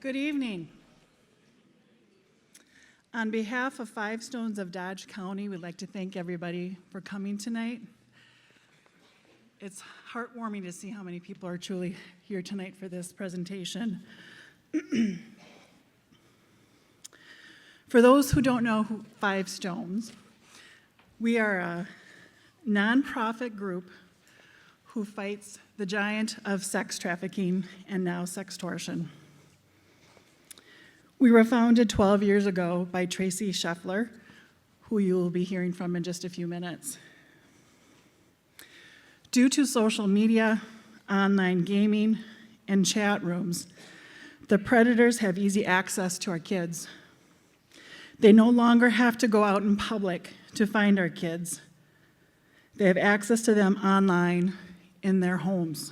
Good evening. On behalf of Five Stones of Dodge County, we'd like to thank everybody for coming tonight. It's heartwarming to see how many people are truly here tonight for this presentation. For those who don't know Five Stones, we are a nonprofit group who fights the giant of sex trafficking and now sextortion. We were founded 12 years ago by Tracy Scheffler, who you will be hearing from in just a few minutes. Due to social media, online gaming, and chat rooms, the predators have easy access to our kids. They no longer have to go out in public to find our kids. They have access to them online in their homes.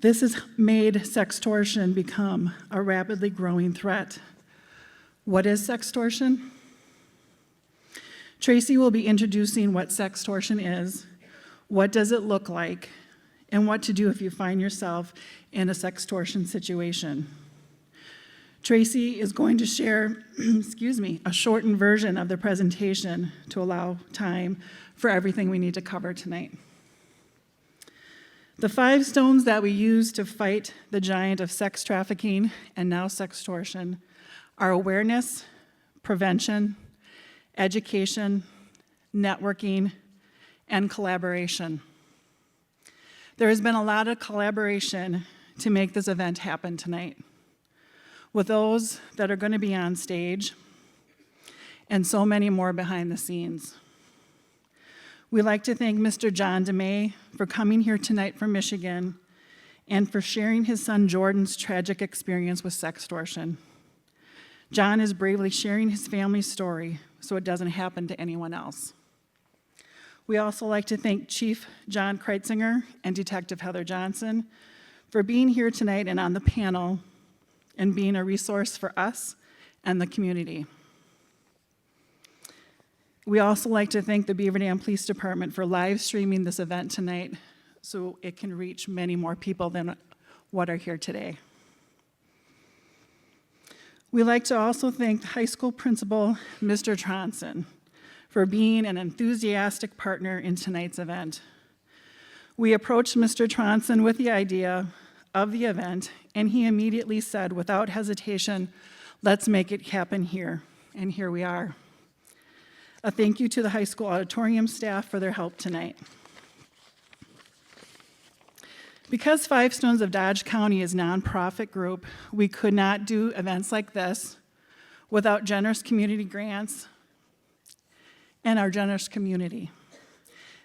This has made sextortion become a rapidly growing threat. What is sextortion? Tracy will be introducing what sextortion is, what does it look like, and what to do if you find yourself in a sextortion situation. Tracy is going to share, a shortened version of the presentation to allow time for everything we need to cover tonight. The 5 stones that we use to fight the giant of sex trafficking and now sextortion are awareness, prevention, education, networking, and collaboration. There has been a lot of collaboration to make this event happen tonight, with those that are going to be on stage and so many more behind the scenes. We'd like to thank Mr. John DeMay for coming here tonight from Michigan and for sharing his son Jordan's tragic experience with sextortion. John is bravely sharing his family's story so it doesn't happen to anyone else. We also like to thank Chief John Kreitzinger and Detective Heather Johnson for being here tonight and on the panel and being a resource for us and the community. We also like to thank the Beaver Dam Police Department for live streaming this event tonight so it can reach many more people than what are here today. We'd like to also thank high school principal, Mr. Tronson, for being an enthusiastic partner in tonight's event. We approached Mr. Tronson with the idea of the event, and he immediately said, without hesitation, let's make it happen here, and here we are. A thank you to the high school auditorium staff for their help tonight. Because Five Stones of Dodge County is a nonprofit group, we could not do events like this without generous community grants and our generous community.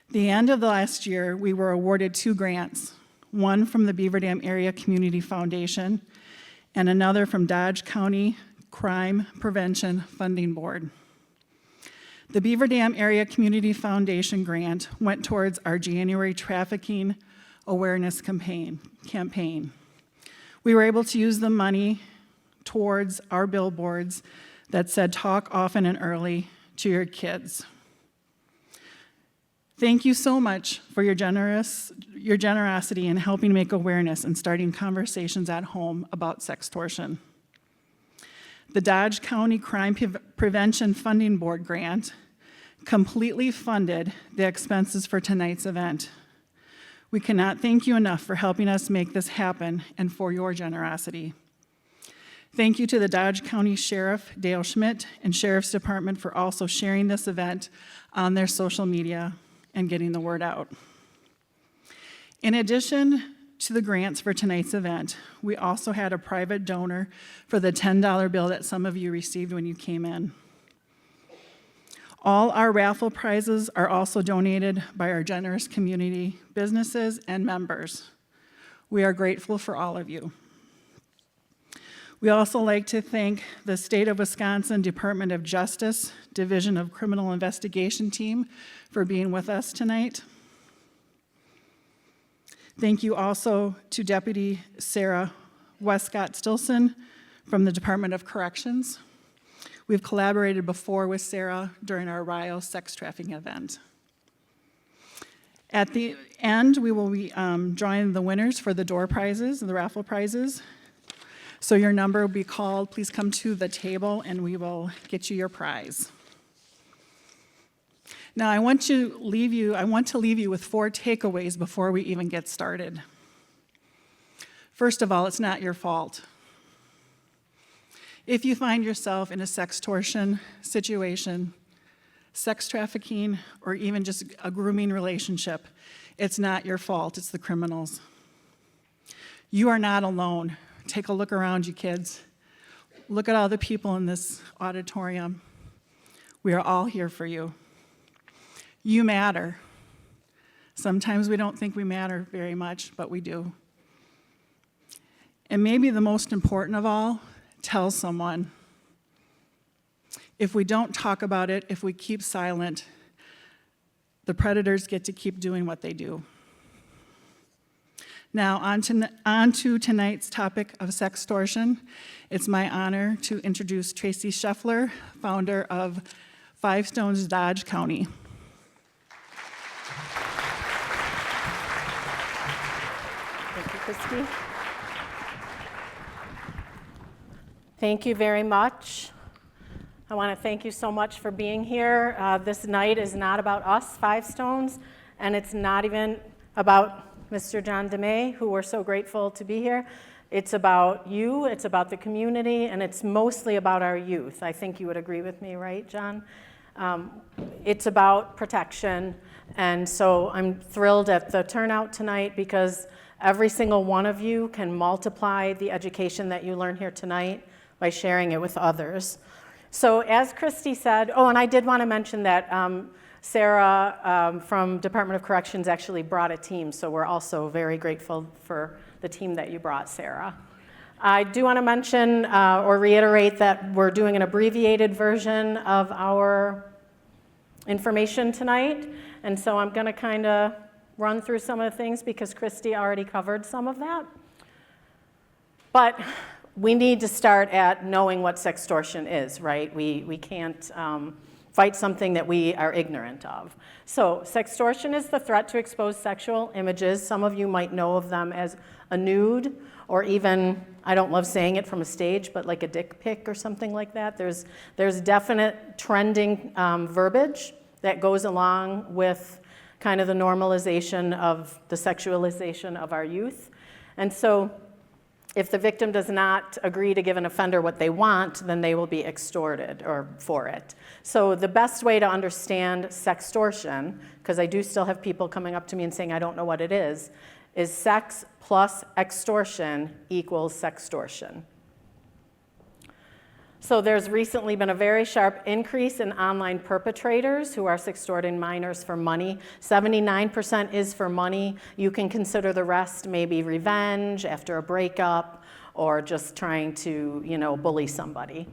The end of the last year, we were awarded 2 grants, one from the Beaver Dam Area Community Foundation and another from Dodge County Crime Prevention Funding Board. The Beaver Dam Area Community Foundation grant went towards our January trafficking awareness campaign. We were able to use the money towards our billboards that said, "Talk often and early to your kids." Thank you so much for your generosity in helping make awareness and starting conversations at home about sextortion. The Dodge County Crime Prevention Funding Board grant completely funded the expenses for tonight's event. We cannot thank you enough for helping us make this happen and for your generosity. Thank you to the Dodge County Sheriff Dale Schmidt and Sheriff's Department for also sharing this event on their social media and getting the word out. In addition to the grants for tonight's event, we also had a private donor for the $10 bill that some of you received when you came in. All our raffle prizes are also donated by our generous community businesses and members. We are grateful for all of you. We also like to thank the State of Wisconsin Department of Justice Division of Criminal Investigation team for being with us tonight. Thank you also to Deputy Sarah Westcott-Stilson from the Department of Corrections. We've collaborated before with Sarah during our Rio sex trafficking event. At the end, we will be drawing the winners for the door prizes and the raffle prizes. So your number will be called. Please come to the table and we will get you your prize. Now I want to leave you with 4 takeaways before we even get started. First of all, it's not your fault. If you find yourself in a sextortion situation, sex trafficking, or even just a grooming relationship, it's not your fault, it's the criminals. You are not alone. Take a look around you, kids. Look at all the people in this auditorium. We are all here for you. You matter. Sometimes we don't think we matter very much, but we do. And maybe the most important of all, tell someone. If we don't talk about it, if we keep silent, the predators get to keep doing what they do. Now, on to tonight's topic of sextortion. It's my honor to introduce Tracy Scheffler, founder of Five Stones, Dodge County. Thank you, Christy. Thank you very much. I want to thank you so much for being here. This night is not about us, Five Stones, and it's not even about Mr. John DeMay, who we're so grateful to be here. It's about you, it's about the community, and it's mostly about our youth. I think you would agree with me, right, John? It's about protection, and so I'm thrilled at the turnout tonight because every single one of you can multiply the education that you learn here tonight by sharing it with others. So as Christy said, and I did want to mention that Sarah from Department of Corrections actually brought a team, so we're also very grateful for the team that you brought, Sarah. I do want to mention or reiterate that we're doing an abbreviated version of our information tonight, and so I'm going to kind of run through some of the things because Christy already covered some of that. But we need to start at knowing what sextortion is, right? We can't fight something that we are ignorant of. So sextortion is the threat to expose sexual images. Some of you might know of them as a nude, or even, I don't love saying it from a stage, but like a dick pic or something like that. There's definite trending verbiage that goes along with kind of the normalization of the sexualization of our youth. And so if the victim does not agree to give an offender what they want, then they will be extorted or for it. So the best way to understand sextortion, because I do still have people coming up to me and saying I don't know what it is sex plus extortion equals sextortion. So there's recently been a very sharp increase in online perpetrators who are sextorting minors for money. 79% is for money. You can consider the rest maybe revenge after a breakup or just trying to, bully somebody.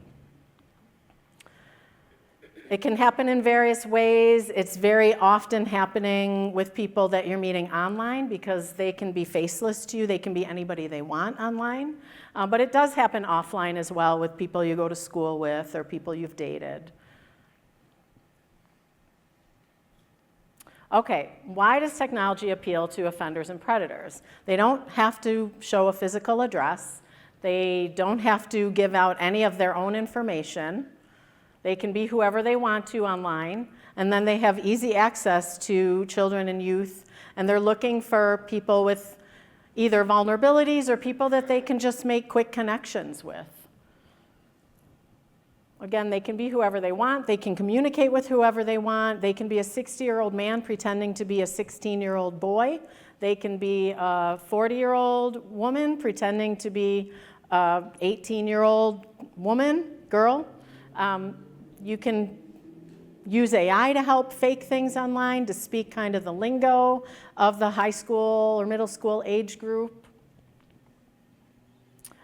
It can happen in various ways. It's very often happening with people that you're meeting online because they can be faceless to you. They can be anybody they want online. But it does happen offline as well with people you go to school with or people you've dated. Okay, why does technology appeal to offenders and predators? They don't have to show a physical address. They don't have to give out any of their own information. They can be whoever they want to online, and then they have easy access to children and youth, and they're looking for people with either vulnerabilities or people that they can just make quick connections with. Again, they can be whoever they want. They can communicate with whoever they want. They can be a 60-year-old man pretending to be a 16-year-old boy. They can be a 40-year-old woman pretending to be a 18-year-old girl. You can use AI to help fake things online, to speak kind of the lingo of the high school or middle school age group.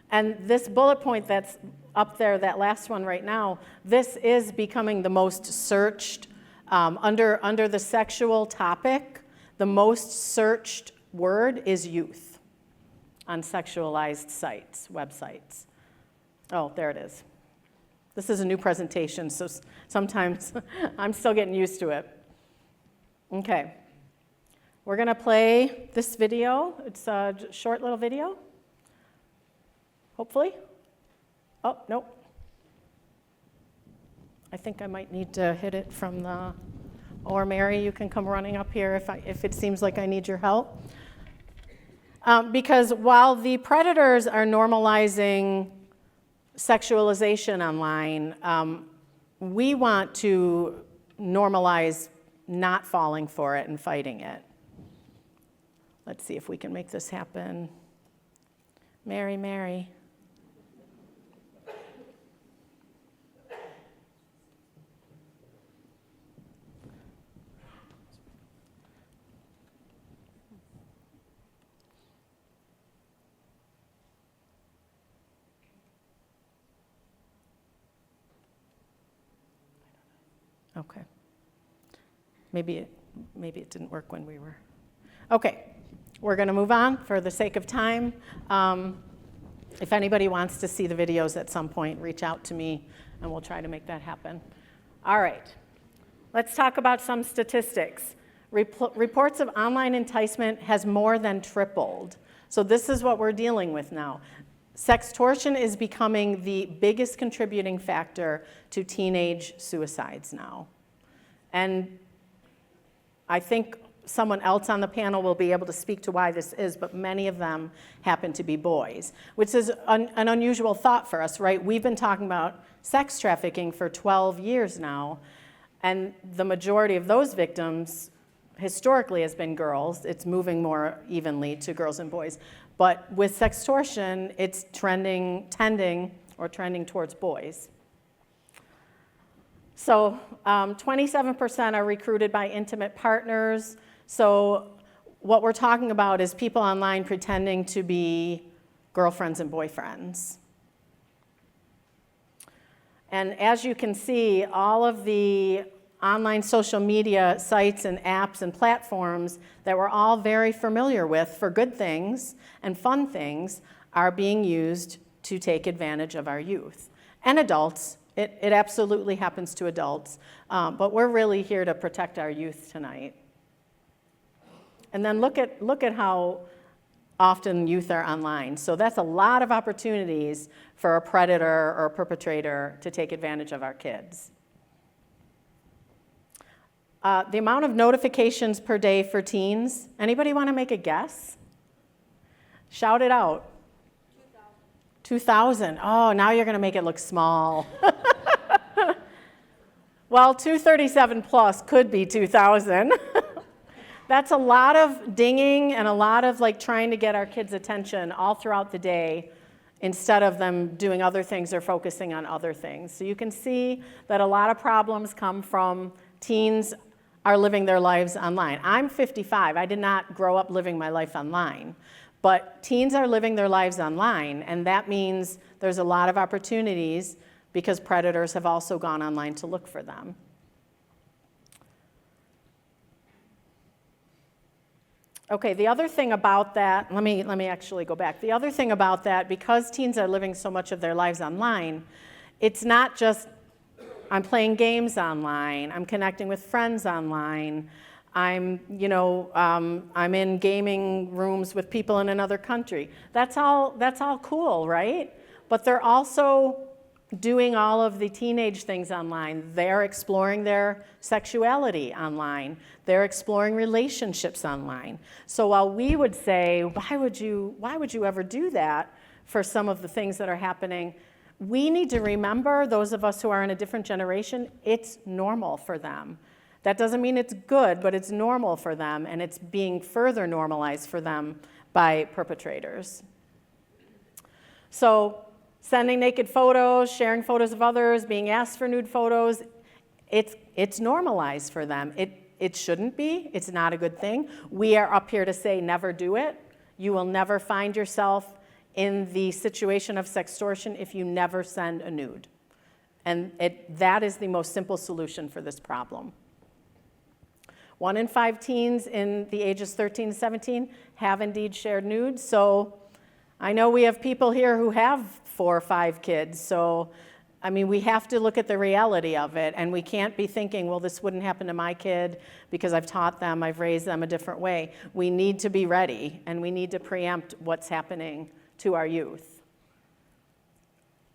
And this bullet point that's up there, that last one right now, this is becoming the most searched, under the sexual topic, the most searched word is youth on sexualized sites, websites. Oh, there it is. This is a new presentation, so sometimes I'm still getting used to it. Okay. We're going to play this video. It's a short little video, hopefully. Oh, nope. I think I might need to hit it from the, or Mary, you can come running up here if it seems like I need your help. Because while the predators are normalizing sexualization online, we want to normalize not falling for it and fighting it. Let's see if we can make this happen. Mary. Okay. Maybe it didn't work when we were. Okay, we're going to move on for the sake of time. If anybody wants to see the videos at some point, reach out to me and we'll try to make that happen. All right, let's talk about some statistics. Reports of online enticement has more than tripled. So this is what we're dealing with now. Sextortion is becoming the biggest contributing factor to teenage suicides now. And I think someone else on the panel will be able to speak to why this is, but many of them happen to be boys, which is an unusual thought for us, right? We've been talking about sex trafficking for 12 years now, and the majority of those victims historically has been girls. It's moving more evenly to girls and boys. But with sextortion, it's trending towards boys. So 27% are recruited by intimate partners. So what we're talking about is people online pretending to be girlfriends and boyfriends. And as you can see, all of the online social media sites and apps and platforms that we're all very familiar with for good things and fun things are being used to take advantage of our youth and adults. It absolutely happens to adults, but we're really here to protect our youth tonight. And then look at how often youth are online. So that's a lot of opportunities for a predator or a perpetrator to take advantage of our kids. The amount of notifications per day for teens, anybody want to make a guess? Shout it out. 2,000. Oh, now you're going to make it look small. Well, 237 plus could be 2,000. That's a lot of dinging and a lot of trying to get our kids' attention all throughout the day instead of them doing other things or focusing on other things. So you can see that a lot of problems come from teens are living their lives online. I'm 55. I did not grow up living my life online. But teens are living their lives online, and that means there's a lot of opportunities because predators have also gone online to look for them. Okay, the other thing about that, let me actually go back. The other thing about that, because teens are living so much of their lives online, it's not just I'm playing games online, I'm connecting with friends online, I'm in gaming rooms with people in another country. That's all cool, right? But they're also doing all of the teenage things online. They're exploring their sexuality online. They're exploring relationships online. So while we would say, why would you ever do that for some of the things that are happening? We need to remember, those of us who are in a different generation, it's normal for them. That doesn't mean it's good, but it's normal for them, and it's being further normalized for them by perpetrators. So sending naked photos, sharing photos of others, being asked for nude photos, it's normalized for them. It shouldn't be. It's not a good thing. We are up here to say never do it. You will never find yourself in the situation of sextortion if you never send a nude. And that is the most simple solution for this problem. 1 in 5 teens in the ages 13 to 17 have indeed shared nudes. So I know we have people here who have 4 or 5 kids. So I mean, we have to look at the reality of it, and we can't be thinking, well, this wouldn't happen to my kid because I've taught them, I've raised them a different way. We need to be ready, and we need to preempt what's happening to our youth.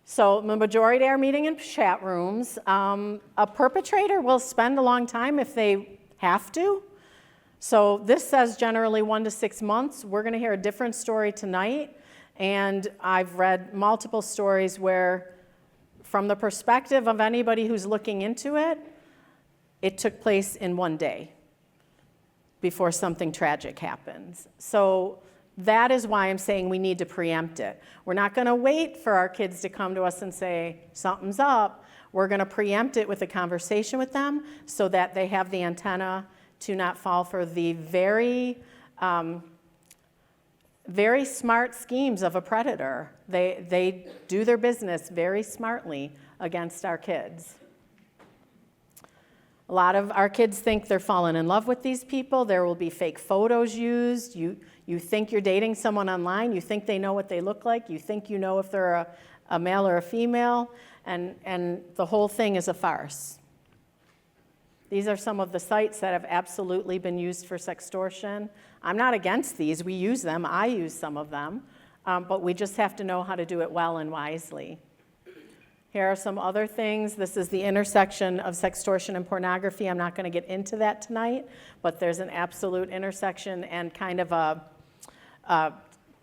So the majority are meeting in chat rooms. A perpetrator will spend a long time if they have to. So this says generally 1 to 6 months. We're going to hear a different story tonight, and I've read multiple stories where, from the perspective of anybody who's looking into it, it took place in 1 day before something tragic happens. So that is why I'm saying we need to preempt it. We're not going to wait for our kids to come to us and say, something's up. We're going to preempt it with a conversation with them so that they have the antenna to not fall for the very smart schemes of a predator. They do their business very smartly against our kids. A lot of our kids think they're falling in love with these people. There will be fake photos used. You think you're dating someone online. You think they know what they look like. You think you know if they're a male or a female. And the whole thing is a farce. These are some of the sites that have absolutely been used for sextortion. I'm not against these. We use them. I use some of them. But we just have to know how to do it well and wisely. Here are some other things. This is the intersection of sextortion and pornography. I'm not going to get into that tonight, but there's an absolute intersection and kind of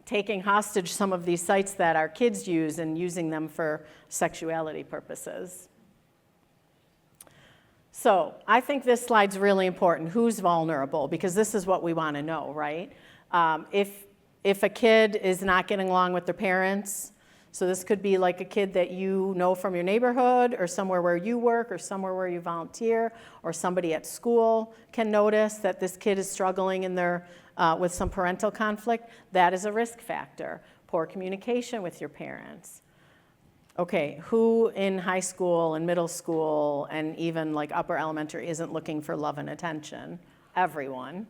taking hostage some of these sites that our kids use and using them for sexuality purposes. So I think this slide's really important. Who's vulnerable? Because this is what we want to know, right? If a kid is not getting along with their parents, so this could be like a kid that you know from your neighborhood or somewhere where you work or somewhere where you volunteer, or somebody at school can notice that this kid is struggling in with some parental conflict. That is a risk factor. Poor communication with your parents. Okay, who in high school and middle school and even like upper elementary isn't looking for love and attention? Everyone.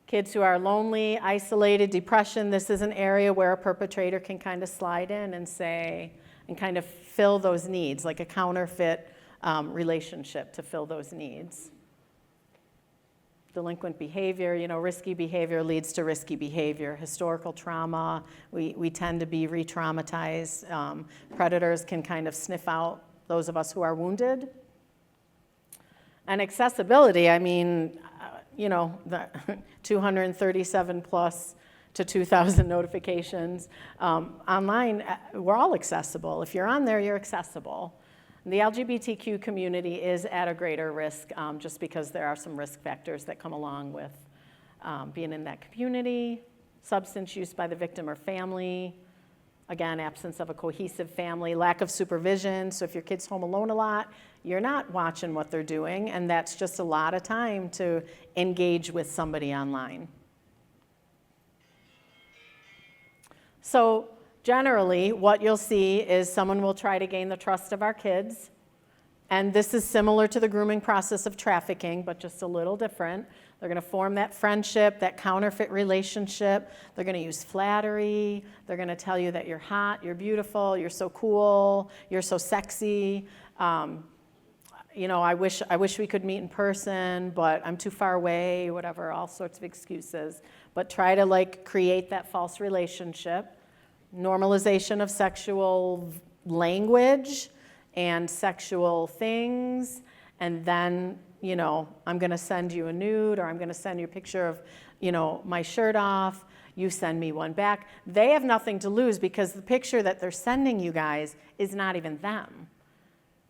Kids who are lonely, isolated, depression, this is an area where a perpetrator can kind of slide in and say, and kind of fill those needs, like a counterfeit relationship to fill those needs. Delinquent behavior, risky behavior leads to risky behavior. Historical trauma, we tend to be re-traumatized. Predators can kind of sniff out those of us who are wounded. And accessibility, I mean, the 237 plus to 2,000 notifications. Online, we're all accessible. If you're on there, you're accessible. The LGBTQ community is at a greater risk just because there are some risk factors that come along with being in that community. Substance use by the victim or family. Again, absence of a cohesive family, lack of supervision. So if your kid's home alone a lot, you're not watching what they're doing, and that's just a lot of time to engage with somebody online. So generally, what you'll see is someone will try to gain the trust of our kids, and this is similar to the grooming process of trafficking, but just a little different. They're going to form that friendship, that counterfeit relationship. They're going to use flattery. They're going to tell you that you're hot, you're beautiful, you're so cool, you're so sexy. I wish we could meet in person, but I'm too far away, whatever, all sorts of excuses. But try to create that false relationship. Normalization of sexual language and sexual things, and then, I'm going to send you a nude, or I'm going to send you a picture of, my shirt off. You send me one back. They have nothing to lose because the picture that they're sending you guys is not even them.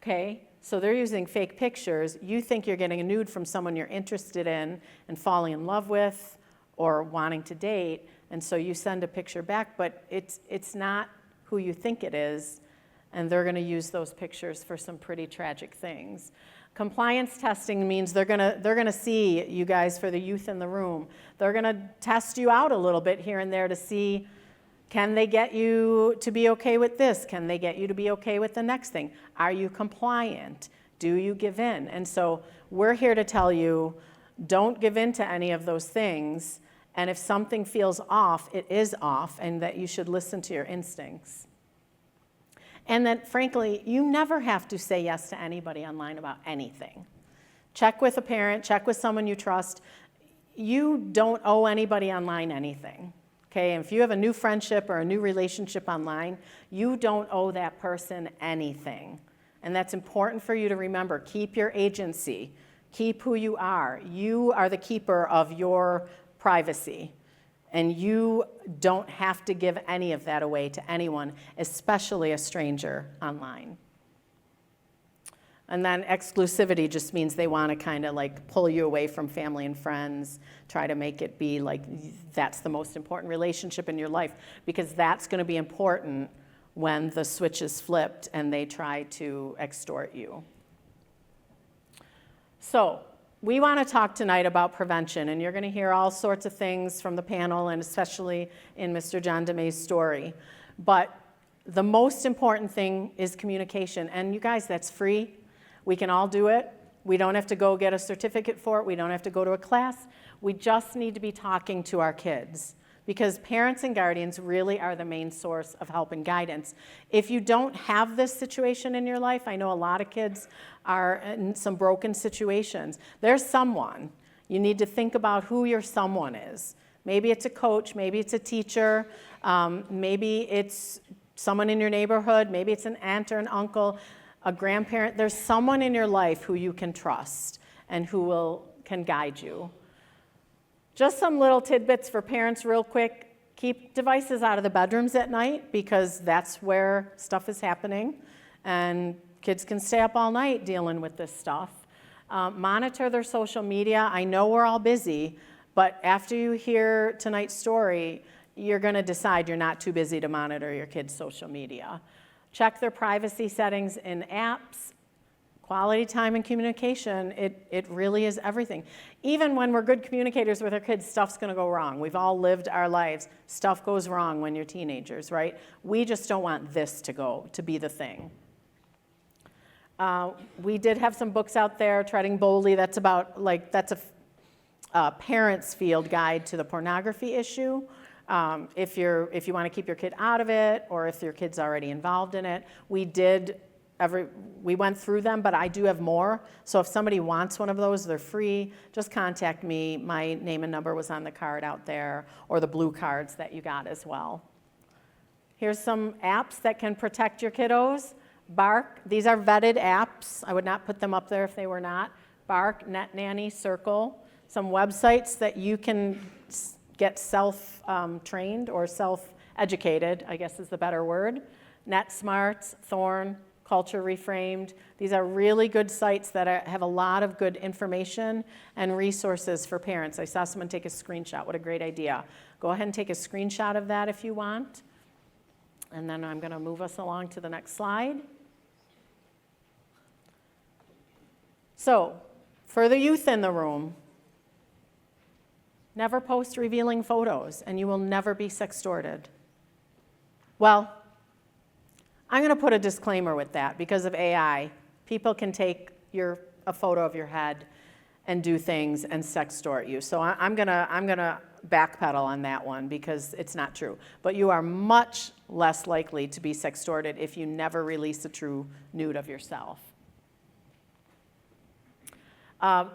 Okay? So they're using fake pictures. You think you're getting a nude from someone you're interested in and falling in love with or wanting to date, and so you send a picture back, but it's not who you think it is, and they're going to use those pictures for some pretty tragic things. Compliance testing means they're gonna see you guys, for the youth in the room. They're gonna test you out a little bit here and there to see, can they get you to be okay with this? Can they get you to be okay with the next thing? Are you compliant? Do you give in? And so we're here to tell you, don't give in to any of those things. And if something feels off, it is off, and that you should listen to your instincts. And then, frankly, you never have to say yes to anybody online about anything. Check with a parent, check with someone you trust. You don't owe anybody online anything, okay? And if you have a new friendship or a new relationship online, you don't owe that person anything. And that's important for you to remember. Keep your agency. Keep who you are. You are the keeper of your privacy. And you don't have to give any of that away to anyone, especially a stranger online. And then exclusivity just means they want to kind of like pull you away from family and friends, try to make it be like that's the most important relationship in your life, because that's going to be important when the switch is flipped and they try to extort you. So we want to talk tonight about prevention, and you're going to hear all sorts of things from the panel, and especially in Mr. John DeMay's story. But the most important thing is communication. And you guys, that's free. We can all do it. We don't have to go get a certificate for it. We don't have to go to a class. We just need to be talking to our kids, because parents and guardians really are the main source of help and guidance. If you don't have this situation in your life, I know a lot of kids are in some broken situations. There's someone. You need to think about who your someone is. Maybe it's a coach, maybe it's a teacher, maybe it's someone in your neighborhood, maybe it's an aunt or an uncle, a grandparent. There's someone in your life who you can trust and who can guide you. Just some little tidbits for parents real quick. Keep devices out of the bedrooms at night, because that's where stuff is happening. And kids can stay up all night dealing with this stuff. Monitor their social media. I know we're all busy, but after you hear tonight's story, you're going to decide you're not too busy to monitor your kids' social media. Check their privacy settings in apps. Quality time and communication, it really is everything. Even when we're good communicators with our kids, stuff's going to go wrong. We've all lived our lives. Stuff goes wrong when you're teenagers, right? We just don't want this to be the thing. We did have some books out there, Treading Boldly, that's a parent's field guide to the pornography issue. If you want to keep your kid out of it, or if your kid's already involved in it. We went through them, but I do have more. So if somebody wants one of those, they're free. Just contact me. My name and number was on the card out there, or the blue cards that you got as well. Here's some apps that can protect your kiddos. Bark, these are vetted apps. I would not put them up there if they were not. Bark, Net Nanny, Circle. Some websites that you can get self-trained or self-educated, I guess is the better word. NetSmarts, Thorn, Culture Reframed. These are really good sites that have a lot of good information and resources for parents. I saw someone take a screenshot. What a great idea. Go ahead and take a screenshot of that if you want. And then I'm going to move us along to the next slide. So, for the youth in the room, never post revealing photos, and you will never be sextorted. Well, I'm going to put a disclaimer with that. Because of AI, people can take a photo of your head and do things and sextort you. So I'm gonna backpedal on that one, because it's not true. But you are much less likely to be sextorted if you never release a true nude of yourself.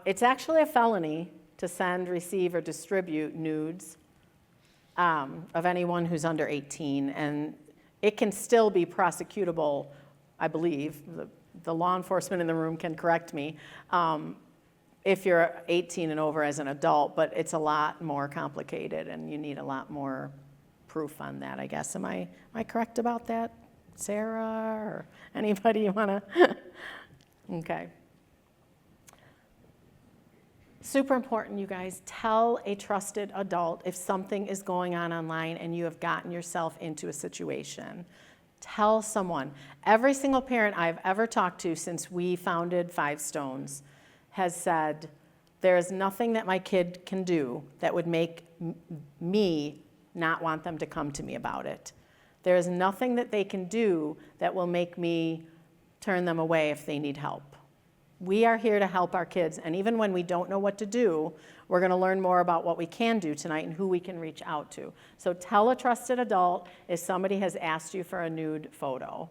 It's actually a felony to send, receive, or distribute nudes of anyone who's under 18, and it can still be prosecutable, I believe. The law enforcement in the room can correct me, if you're 18 and over as an adult, but it's a lot more complicated, and you need a lot more proof on that, I guess. Am I correct about that, Sarah, or anybody you want to? Okay. Super important, you guys. Tell a trusted adult if something is going on online and you have gotten yourself into a situation. Tell someone. Every single parent I've ever talked to since we founded Five Stones has said, there is nothing that my kid can do that would make me not want them to come to me about it. There is nothing that they can do that will make me turn them away if they need help. We are here to help our kids, and even when we don't know what to do, we're going to learn more about what we can do tonight and who we can reach out to. So tell a trusted adult if somebody has asked you for a nude photo.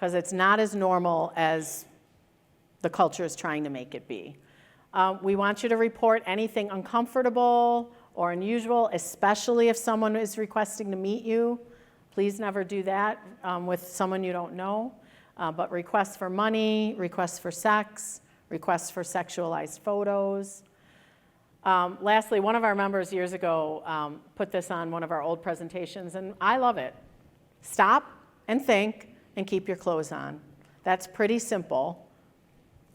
because it's not as normal as the culture is trying to make it be. We want you to report anything uncomfortable or unusual, especially if someone is requesting to meet you. Please never do that with someone you don't know. But requests for money, requests for sex, requests for sexualized photos. Lastly, one of our members years ago put this on one of our old presentations, and I love it. Stop and think and keep your clothes on. That's pretty simple.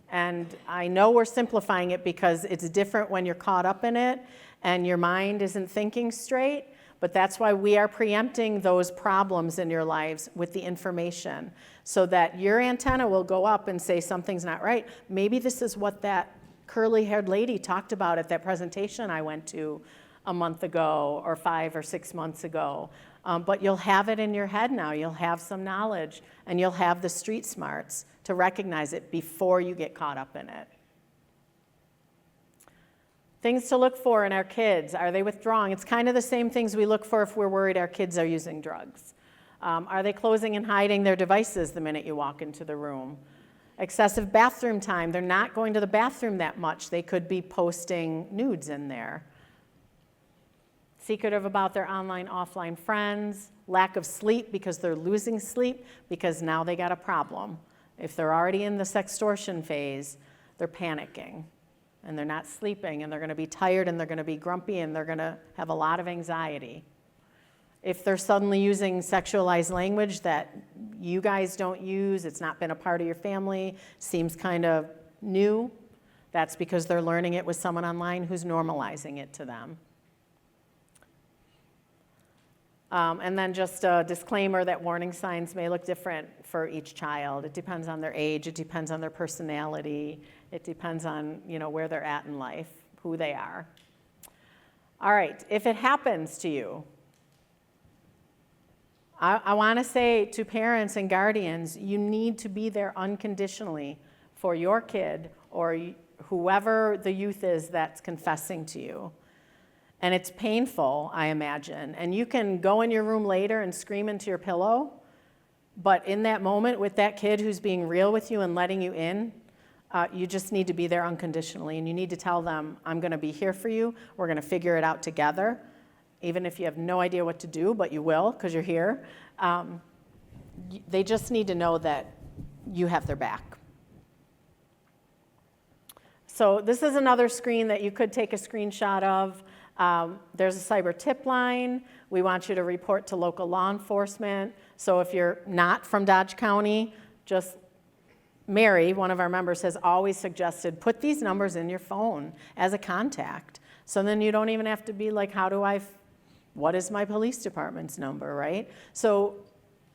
And I know we're simplifying it because it's different when you're caught up in it and your mind isn't thinking straight, but that's why we are preempting those problems in your lives with the information so that your antenna will go up and say something's not right. Maybe this is what that curly-haired lady talked about at that presentation I went to a month ago or 5 or 6 months ago. But you'll have it in your head now. You'll have some knowledge, and you'll have the street smarts to recognize it before you get caught up in it. Things to look for in our kids. Are they withdrawing? It's kind of the same things we look for if we're worried our kids are using drugs. Are they closing and hiding their devices the minute you walk into the room? Excessive bathroom time. They're not going to the bathroom that much. They could be posting nudes in there. Secretive about their online, offline friends. Lack of sleep because they're losing sleep because now they got a problem. If they're already in the sextortion phase, they're panicking. And they're not sleeping, and they're going to be tired, and they're going to be grumpy, and they're going to have a lot of anxiety. If they're suddenly using sexualized language that you guys don't use, it's not been a part of your family, seems kind of new, that's because they're learning it with someone online who's normalizing it to them. And then just a disclaimer that warning signs may look different for each child. It depends on their age, it depends on their personality, it depends on, where they're at in life, who they are. All right, if it happens to you, I want to say to parents and guardians, you need to be there unconditionally for your kid or whoever the youth is that's confessing to you. And it's painful, I imagine. And you can go in your room later and scream into your pillow, but in that moment with that kid who's being real with you and letting you in, you just need to be there unconditionally. And you need to tell them, I'm going to be here for you. We're going to figure it out together. Even if you have no idea what to do, but you will because you're here. They just need to know that you have their back. So this is another screen that you could take a screenshot of. There's a cyber tip line. We want you to report to local law enforcement. So if you're not from Dodge County, just Mary, one of our members, has always suggested put these numbers in your phone as a contact. So then you don't even have to be like, what is my police department's number, right? So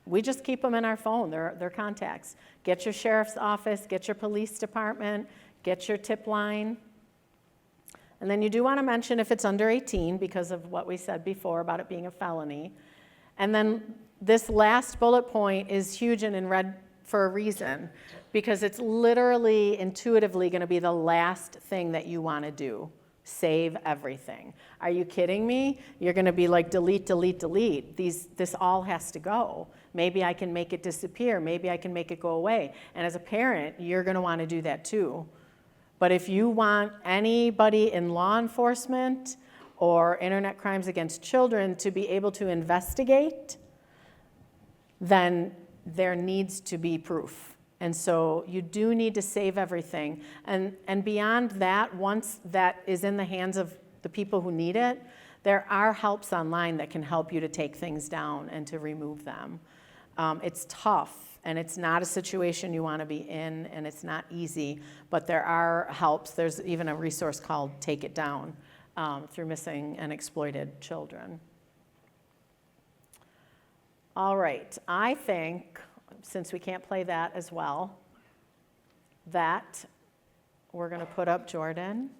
we just keep them in our phone. They're contacts. Get your sheriff's office, get your police department, get your tip line. And then you do want to mention if it's under 18 because of what we said before about it being a felony. And then this last bullet point is huge and in red for a reason, because it's literally intuitively going to be the last thing that you want to do. Save everything. Are you kidding me? You're going to be like delete, delete, delete. This all has to go. Maybe I can make it disappear. Maybe I can make it go away. And as a parent, you're going to want to do that too. But if you want anybody in law enforcement or internet crimes against children to be able to investigate, then there needs to be proof. And so you do need to save everything. And beyond that, once that is in the hands of the people who need it, there are helps online that can help you to take things down and to remove them. It's tough, and it's not a situation you want to be in, and it's not easy, but there are helps. There's even a resource called Take It Down through missing and exploited children. All right, I think, since we can't play that as well, that we're going to put up Jordan,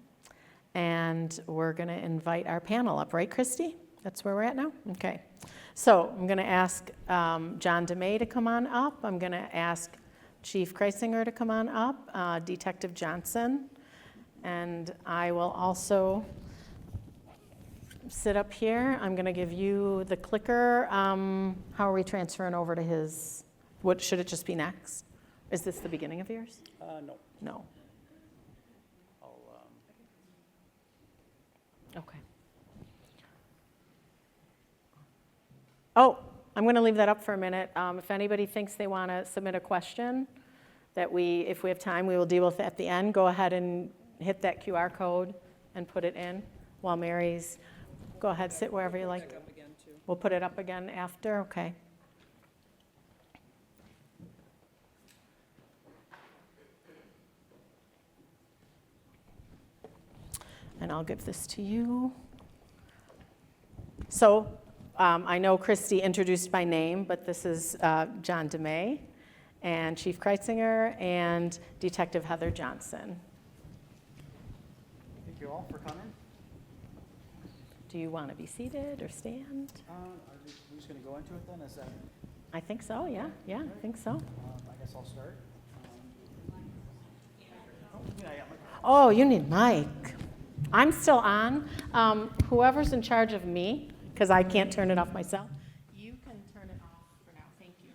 and we're going to invite our panel up, right, Christy? That's where we're at now? Okay. So I'm going to ask John DeMay to come on up. I'm going to ask Chief Kreisinger to come on up, Detective Johnson, and I will also sit up here. I'm going to give you the clicker. How are we transferring over to his What, should it just be next? Is this the beginning of yours? No. No. I'll, Okay. Oh, I'm going to leave that up for a minute. If anybody thinks they want to submit a question that if we have time, we will deal with at the end, go ahead and hit that QR code and put it in while Mary's, go ahead, sit wherever you like. We'll put it up again after, okay. And I'll give this to you. So I know Christy introduced by name, but this is John DeMay and Chief Kreitzinger and Detective Heather Johnson. thank you all for coming. Do you want to be seated or stand? Are we just going to go into it then? Is that, I think so, yeah, I think so. I guess I'll start. Oh, you need mic. I'm still on. Whoever's in charge of me, because I can't turn it off myself, you can turn it off for now. Thank you.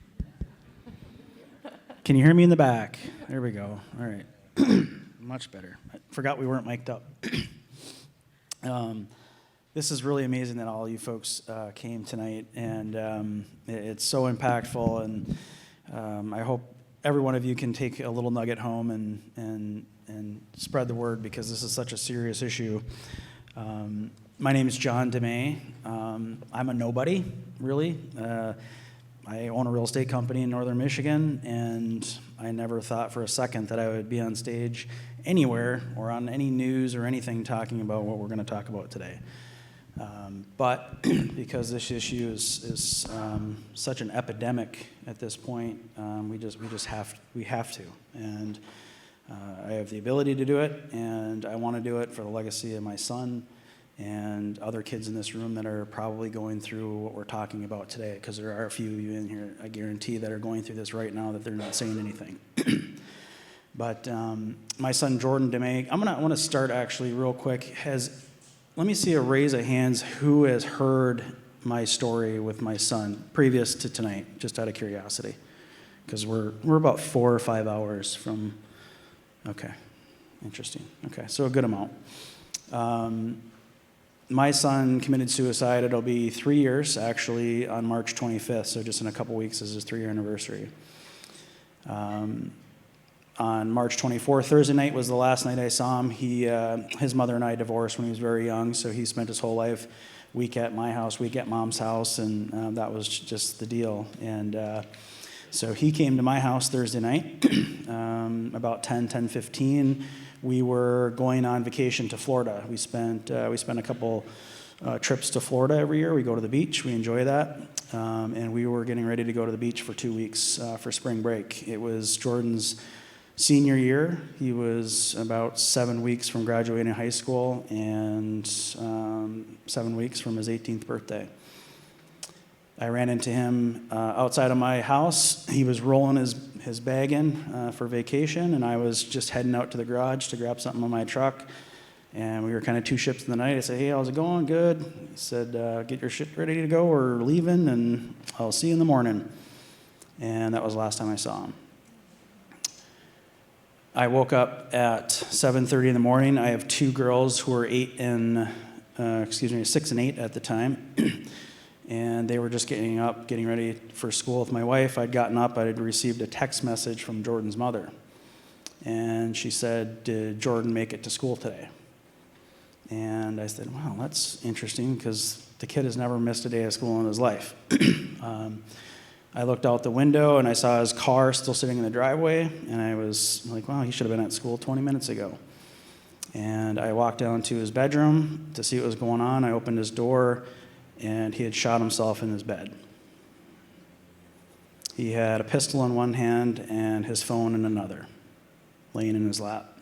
Can you hear me in the back? There we go. All right. Much better. I forgot we weren't mic'd up. This is really amazing that all you folks came tonight, and it's so impactful, and I hope every one of you can take a little nugget home and spread the word, because this is such a serious issue. My name is John DeMay. I'm a nobody, really. I own a real estate company in northern Michigan, and I never thought for a second that I would be on stage anywhere or on any news or anything talking about what we're going to talk about today. But because this issue is such an epidemic at this point, we have to, and I have the ability to do it, and I want to do it for the legacy of my son and other kids in this room that are probably going through what we're talking about today, because there are a few of you in here, I guarantee, that are going through this right now that they're not saying anything. But my son Jordan DeMay, I want to start actually real quick. Let me see a raise of hands who has heard my story with my son previous to tonight, just out of curiosity, because we're about 4 or 5 hours from. Okay, interesting. Okay, so a good amount. My son committed suicide. It'll be 3 years, actually, on March 25th, so just in a couple weeks is his 3-year anniversary. On March 24th, Thursday night, was the last night I saw him. His mother and I divorced when he was very young, so he spent his whole life week at my house, week at mom's house, and that was just the deal. And so he came to my house Thursday night, about 10:15. We were going on vacation to Florida. We spent a couple trips to Florida every year. We go to the beach. We enjoy that. And we were getting ready to go to the beach for 2 weeks for spring break. It was Jordan's senior year. He was about 7 weeks from graduating high school and 7 weeks from his 18th birthday. I ran into him outside of my house. He was rolling his bag in for vacation, and I was just heading out to the garage to grab something on my truck. And we were kind of two ships in the night. I said, "Hey, how's it going?" "Good." He said, "Get your shit ready to go. We're leaving, and I'll see you in the morning." And that was the last time I saw him. I woke up at 7:30 in the morning. I have two girls who were 6 and 8 at the time. And they were just getting up, getting ready for school with my wife. I'd gotten up. I had received a text message from Jordan's mother. And she said, "Did Jordan make it to school today?" And I said, "Wow, that's interesting, because the kid has never missed a day of school in his life." I looked out the window, and I saw his car still sitting in the driveway. And I was like, "Wow, he should have been at school 20 minutes ago." And I walked down to his bedroom to see what was going on. I opened his door, and he had shot himself in his bed. He had a pistol in one hand and his phone in another, laying in his lap.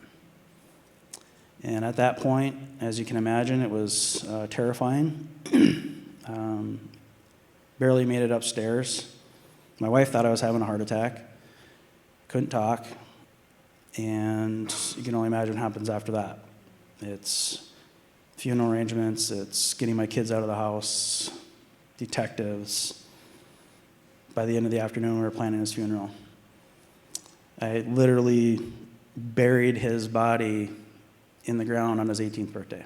And at that point, as you can imagine, it was terrifying. Barely made it upstairs. My wife thought I was having a heart attack. Couldn't talk. And you can only imagine what happens after that. It's funeral arrangements, it's getting my kids out of the house, detectives. by the end of the afternoon, we were planning his funeral. I literally buried his body in the ground on his 18th birthday.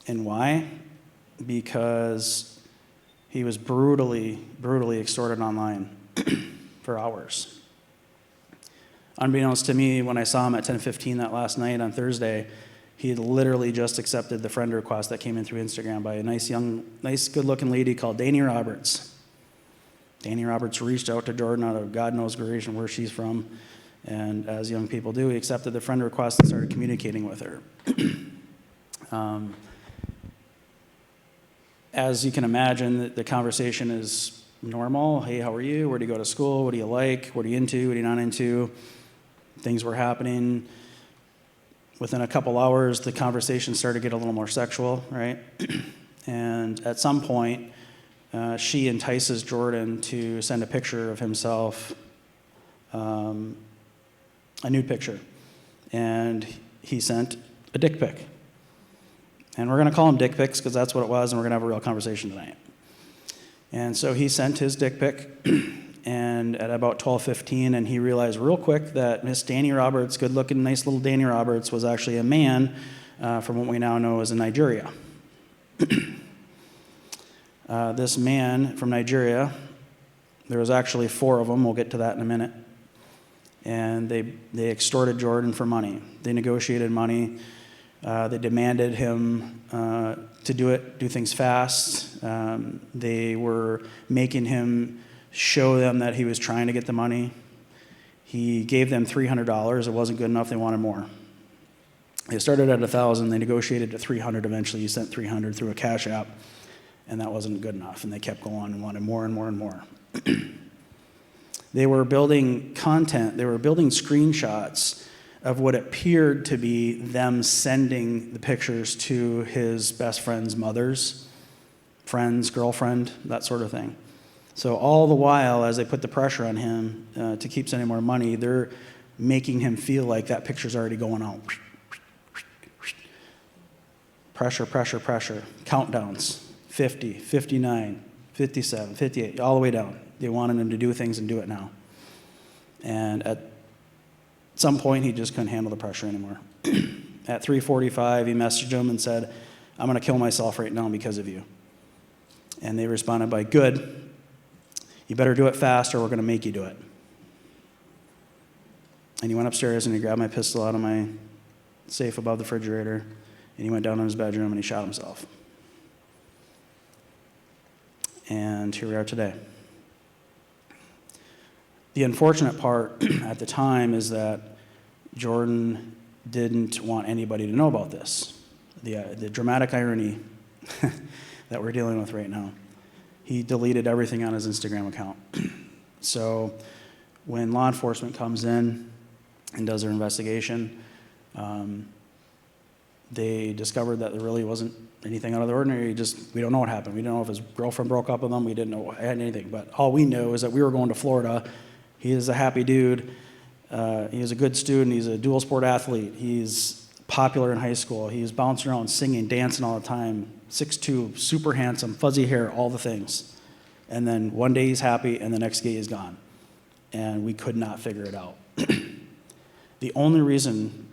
And why? Because he was brutally extorted online for hours. Unbeknownst to me, when I saw him at 10:15 that last night on Thursday, he had literally just accepted the friend request that came in through Instagram by a nice, good-looking lady called Danny Roberts. Danny Roberts reached out to Jordan out of God knows where she's from, and as young people do, he accepted the friend request and started communicating with her. As you can imagine, the conversation is normal. Hey, how are you? Where do you go to school? What do you like? What are you into? What are you not into? Things were happening. Within a couple hours, the conversation started to get a little more sexual, right? And at some point, she entices Jordan to send a picture of himself, a nude picture. And he sent a dick pic. And we're going to call them dick pics because that's what it was, and we're going to have a real conversation tonight. And so he sent his dick pic, and at about 12:15, and he realized real quick that Miss Danny Roberts, good-looking, nice little Danny Roberts, was actually a man from what we now know as in Nigeria. This man from Nigeria, there was actually 4 of them. We'll get to that in a minute. And they extorted Jordan for money. They negotiated money. They demanded him to do things fast. They were making him show them that he was trying to get the money. He gave them $300. It wasn't good enough. They wanted more. They started at $1,000. They negotiated to $300. Eventually, he sent $300 through a Cash App, and that wasn't good enough. And they kept going and wanted more and more and more. They were building content. They were building screenshots of what appeared to be them sending the pictures to his best friend's mother's friend's girlfriend, that sort of thing. So all the while, as they put the pressure on him to keep sending more money, they're making him feel like that picture's already going out. Pressure, pressure, pressure. Countdowns, 50, 59, 57, 58, all the way down. They wanted him to do things and do it now. And at some point, he just couldn't handle the pressure anymore. At 3:45, he messaged him and said, "I'm going to kill myself right now because of you." And they responded by, "Good. You better do it fast or we're going to make you do it." And he went upstairs and he grabbed my pistol out of my safe above the refrigerator, and he went down in his bedroom and he shot himself. And here we are today. The unfortunate part at the time is that Jordan didn't want anybody to know about this. The dramatic irony that we're dealing with right now. He deleted everything on his Instagram account. So when law enforcement comes in and does their investigation, they discovered that there really wasn't anything out of the ordinary. We don't know what happened. We don't know if his girlfriend broke up with him. We didn't know anything. But all we know is that we were going to Florida. He is a happy dude. He is a good student. He's a dual sport athlete. He's popular in high school. He's bouncing around, singing, dancing all the time. 6'2", super handsome, fuzzy hair, all the things. And then one day he's happy, and the next day he's gone. And we could not figure it out. The only reason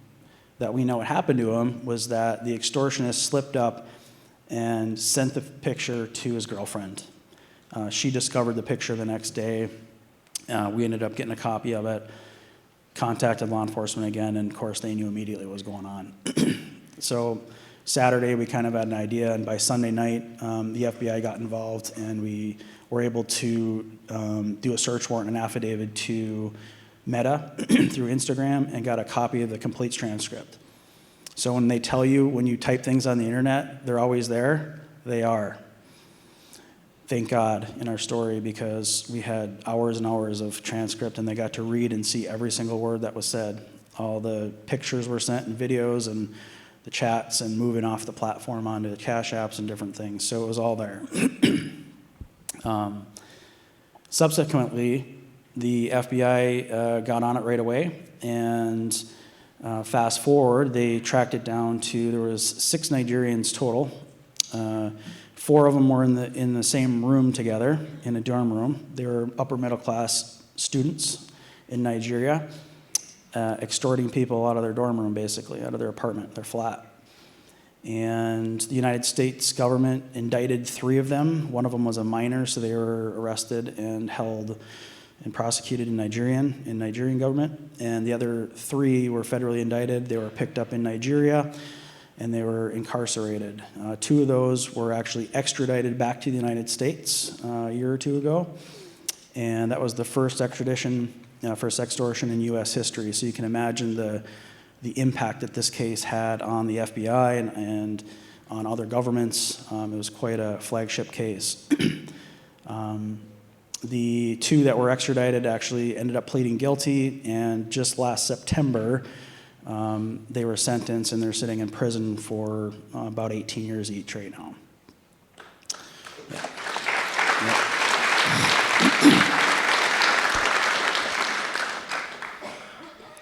that we know what happened to him was that the extortionist slipped up and sent the picture to his girlfriend. She discovered the picture the next day. We ended up getting a copy of it, contacted law enforcement again, and of course they knew immediately what was going on. So Saturday we kind of had an idea, and by Sunday night the FBI got involved, and we were able to do a search warrant and affidavit to Meta through Instagram and got a copy of the complete transcript. So when they tell you when you type things on the internet, they're always there, they are. Thank God in our story, because we had hours and hours of transcript, and they got to read and see every single word that was said. All the pictures were sent and videos and the chats and moving off the platform onto the Cash Apps and different things. So it was all there. Subsequently, the FBI got on it right away, and fast forward, they tracked it down to, there was 6 Nigerians total. 4 of them were in the same room together, in a dorm room. They were upper middle class students in Nigeria, extorting people out of their dorm room, basically, out of their apartment, their flat. And the United States government indicted 3 of them. 1 of them was a minor, so they were arrested and held and prosecuted in Nigerian government. And the other 3 were federally indicted. They were picked up in Nigeria, and they were incarcerated. 2 of those were actually extradited back to the United States a year or 2 ago. And that was the first extradition for sextortion in U.S. history. So you can imagine the impact that this case had on the FBI and on other governments. It was quite a flagship case. The 2 that were extradited actually ended up pleading guilty, and just last September, they were sentenced, and they're sitting in prison for about 18 years each right now. Yeah. Yeah.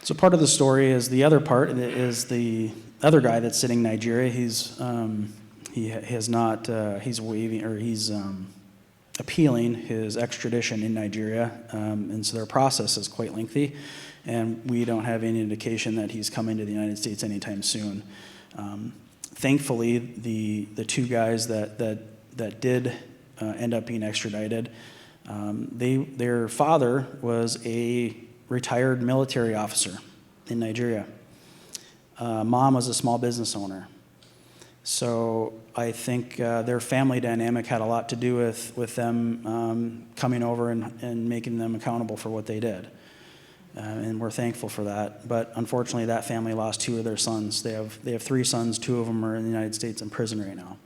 So part of the story is the other part is the other guy that's sitting in Nigeria. He's appealing his extradition in Nigeria, and so their process is quite lengthy, and we don't have any indication that he's coming to the United States anytime soon. Thankfully, the 2 guys that did end up being extradited, their father was a retired military officer in Nigeria. Mom was a small business owner. So I think their family dynamic had a lot to do with them coming over and making them accountable for what they did. And we're thankful for that. But unfortunately, that family lost 2 of their sons. They have 3 sons. 2 of them are in the United States in prison right now.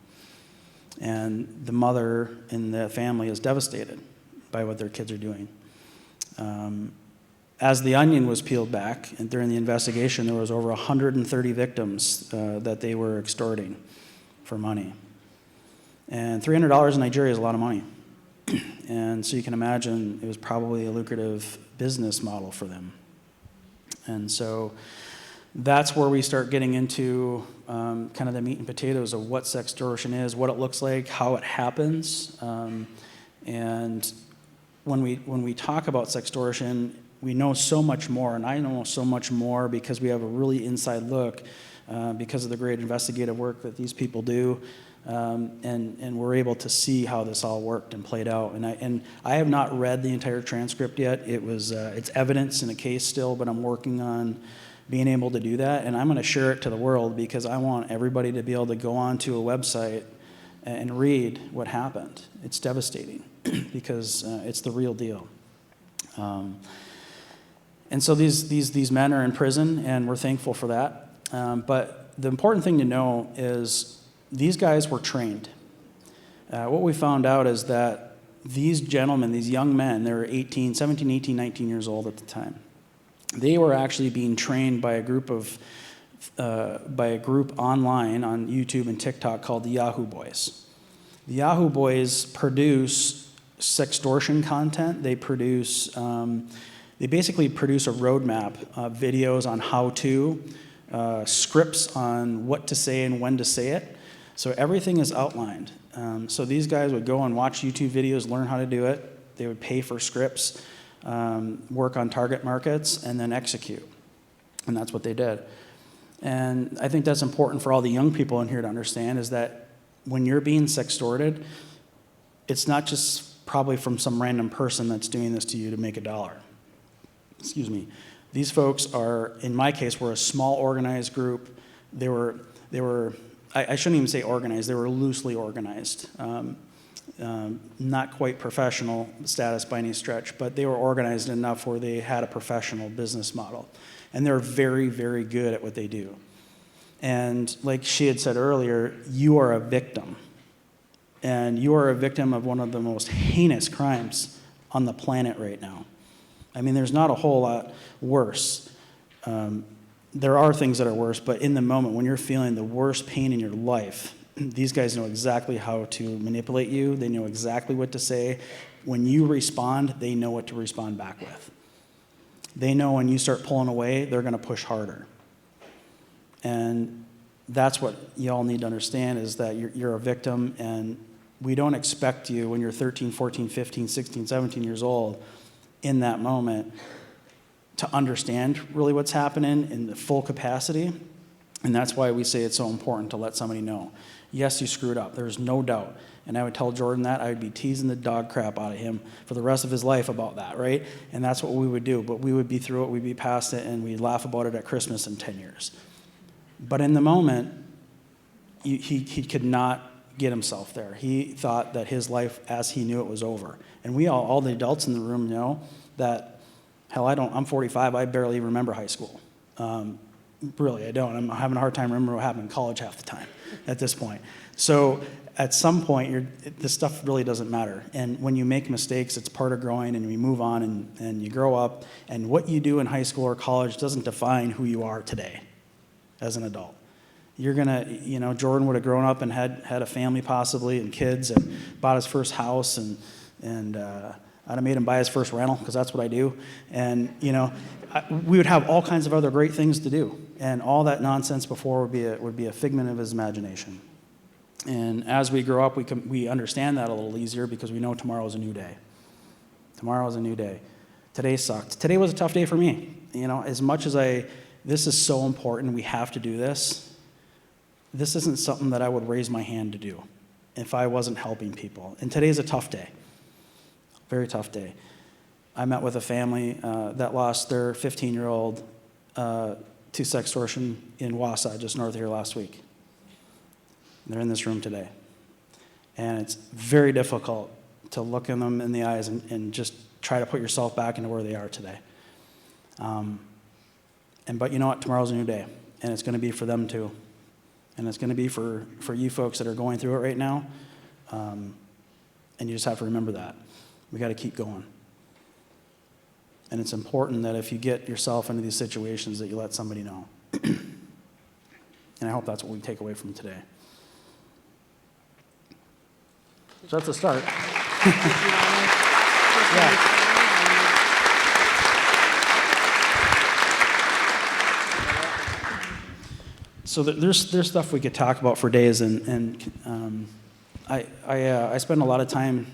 And the mother in the family is devastated by what their kids are doing. As the onion was peeled back, and during the investigation, there was over 130 victims that they were extorting for money. And $300 in Nigeria is a lot of money. And so you can imagine it was probably a lucrative business model for them. And so that's where we start getting into kind of the meat and potatoes of what sextortion is, what it looks like, how it happens. And when we talk about sextortion, we know so much more, and I know so much more because we have a really inside look because of the great investigative work that these people do, and we're able to see how this all worked and played out. And I have not read the entire transcript yet. It's evidence in a case still, but I'm working on being able to do that, and I'm going to share it to the world because I want everybody to be able to go onto a website and read what happened. It's devastating because it's the real deal. And so these men are in prison, and we're thankful for that. But the important thing to know is these guys were trained. What we found out is that these gentlemen, these young men, they were 17, 18, 19 years old at the time. They were actually being trained by a group online on YouTube and TikTok called the Yahoo Boys. The Yahoo Boys produce sextortion content. They basically produce a roadmap of videos on how-to, scripts on what to say and when to say it. So everything is outlined. So these guys would go and watch YouTube videos, learn how to do it. They would pay for scripts, work on target markets, and then execute. And that's what they did. And I think that's important for all the young people in here to understand is that when you're being sextorted, it's not just probably from some random person that's doing this to you to make $1. Excuse me. These folks are, in my case, were a small organized group. They were. I shouldn't even say organized. They were loosely organized. Not quite professional status by any stretch, but they were organized enough where they had a professional business model. And they're very, very good at what they do. And like she had said earlier, you are a victim. And you are a victim of one of the most heinous crimes on the planet right now. I mean, there's not a whole lot worse. There are things that are worse, but in the moment, when you're feeling the worst pain in your life, these guys know exactly how to manipulate you. They know exactly what to say. When you respond, they know what to respond back with. They know when you start pulling away, they're going to push harder. And that's what you all need to understand is that you're a victim, and we don't expect you when you're 13, 14, 15, 16, 17 years old in that moment to understand really what's happening in the full capacity. And that's why we say it's so important to let somebody know. Yes, you screwed up. There's no doubt. And I would tell Jordan that. I would be teasing the dog crap out of him for the rest of his life about that, right? And that's what we would do. But we would be through it, we'd be past it, and we'd laugh about it at Christmas in 10 years. But in the moment, he could not get himself there. He thought that his life as he knew it was over. And we all the adults in the room know that, hell, I'm 45, I barely remember high school. Really, I don't. I'm having a hard time remembering what happened in college half the time at this point. So at some point, this stuff really doesn't matter. And when you make mistakes, it's part of growing, and we move on, and you grow up. And what you do in high school or college doesn't define who you are today as an adult. You're gonna, Jordan would have grown up and had a family possibly and kids and bought his first house and I'd have made him buy his first rental because that's what I do. And, we would have all kinds of other great things to do. And all that nonsense before would be a figment of his imagination. And as we grow up, we understand that a little easier because we know tomorrow is a new day. Tomorrow is a new day. Today sucked. Today was a tough day for me. As much as this is so important, we have to do this. This isn't something that I would raise my hand to do if I wasn't helping people. And today's a tough day. Very tough day. I met with a family that lost their 15-year-old to sextortion in Wausau, just north of here, last week. They're in this room today. And it's very difficult to look them in the eyes and just try to put yourself back into where they are today. But you know what? Tomorrow's a new day, and it's going to be for them too. And it's going to be for you folks that are going through it right now. And you just have to remember that. We got to keep going. And it's important that if you get yourself into these situations that you let somebody know. And I hope that's what we take away from today. So that's a start. Yeah. So there's stuff we could talk about for days, and I spend a lot of time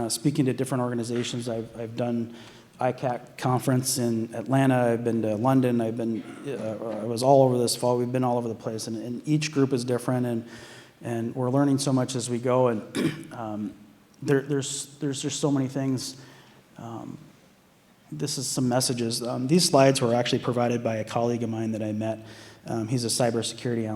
speaking to different organizations. I've done ICAC conference in Atlanta. I've been to London. I was all over this fall. We've been all over the place, and each group is different, and we're learning so much as we go. And there's just so many things. This is some messages. These slides were actually provided by a colleague of mine that I met. He's a cybersecurity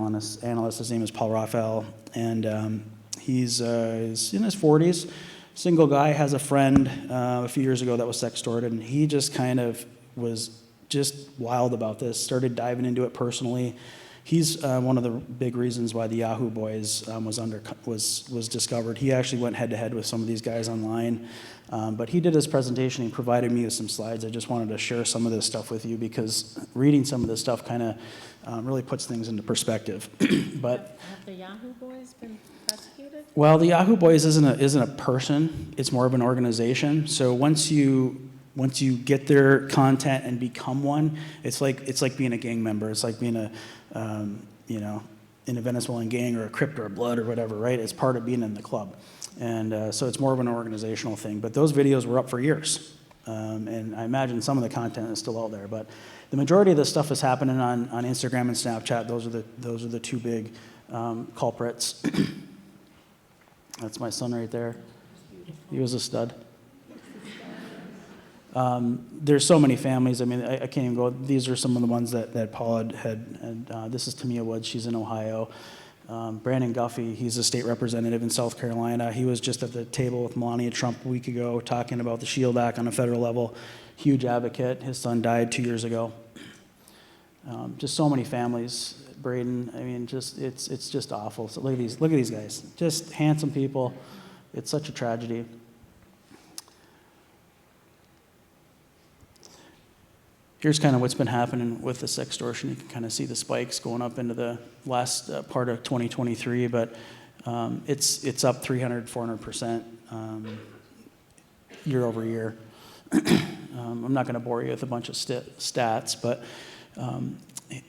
analyst. His name is Paul Raphael, and he's in his 40s. Single guy, has a friend a few years ago that was sextorted, and he just kind of was just wild about this, started diving into it personally. He's one of the big reasons why the Yahoo Boys was discovered. He actually went head-to-head with some of these guys online, but he did his presentation. He provided me with some slides. I just wanted to share some of this stuff with you because reading some of this stuff kind of really puts things into perspective. But have the Yahoo Boys been prosecuted? Well, the Yahoo Boys isn't a person. It's more of an organization. So once you get their content and become one, it's like being a gang member. It's like being in a Venezuelan gang or a Crip or a Blood or whatever, right? It's part of being in the club. And so it's more of an organizational thing. But those videos were up for years. And I imagine some of the content is still out there. But the majority of this stuff is happening on Instagram and Snapchat. Those are the two big culprits. That's my son right there. He was a stud. There's so many families. I mean, I can't even go. These are some of the ones that Paul had. This is Tamia Woods. She's in Ohio. Brandon Guffey, he's a state representative in South Carolina. He was just at the table with Melania Trump a week ago talking about the SHIELD Act on a federal level. Huge advocate. His son died 2 years ago. Just so many families. Braden, I mean, it's just awful. So look at these guys. Just handsome people. It's such a tragedy. Here's kind of what's been happening with the sextortion. You can kind of see the spikes going up into the last part of 2023, but it's up 300-400% year over year. I'm not going to bore you with a bunch of stats, but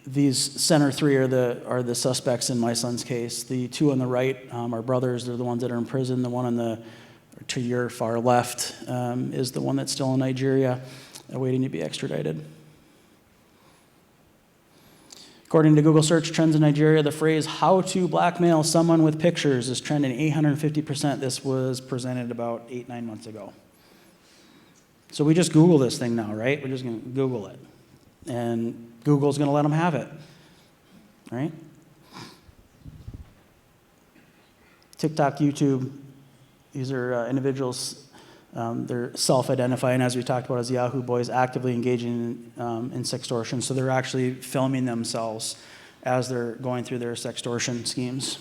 these center three are the suspects in my son's case. The two on the right are brothers. They're the ones that are in prison. The one on the to your far left is the one that's still in Nigeria, waiting to be extradited. According to Google search trends in Nigeria, the phrase "how to blackmail someone with pictures" is trending 850%. This was presented about 8-9 months ago. So we just Google this thing now, right? We're just going to Google it. And Google's going to let them have it, right? TikTok, YouTube, these are individuals, they're self-identifying, as we talked about, as Yahoo boys, actively engaging in sextortion. So they're actually filming themselves as they're going through their sextortion schemes.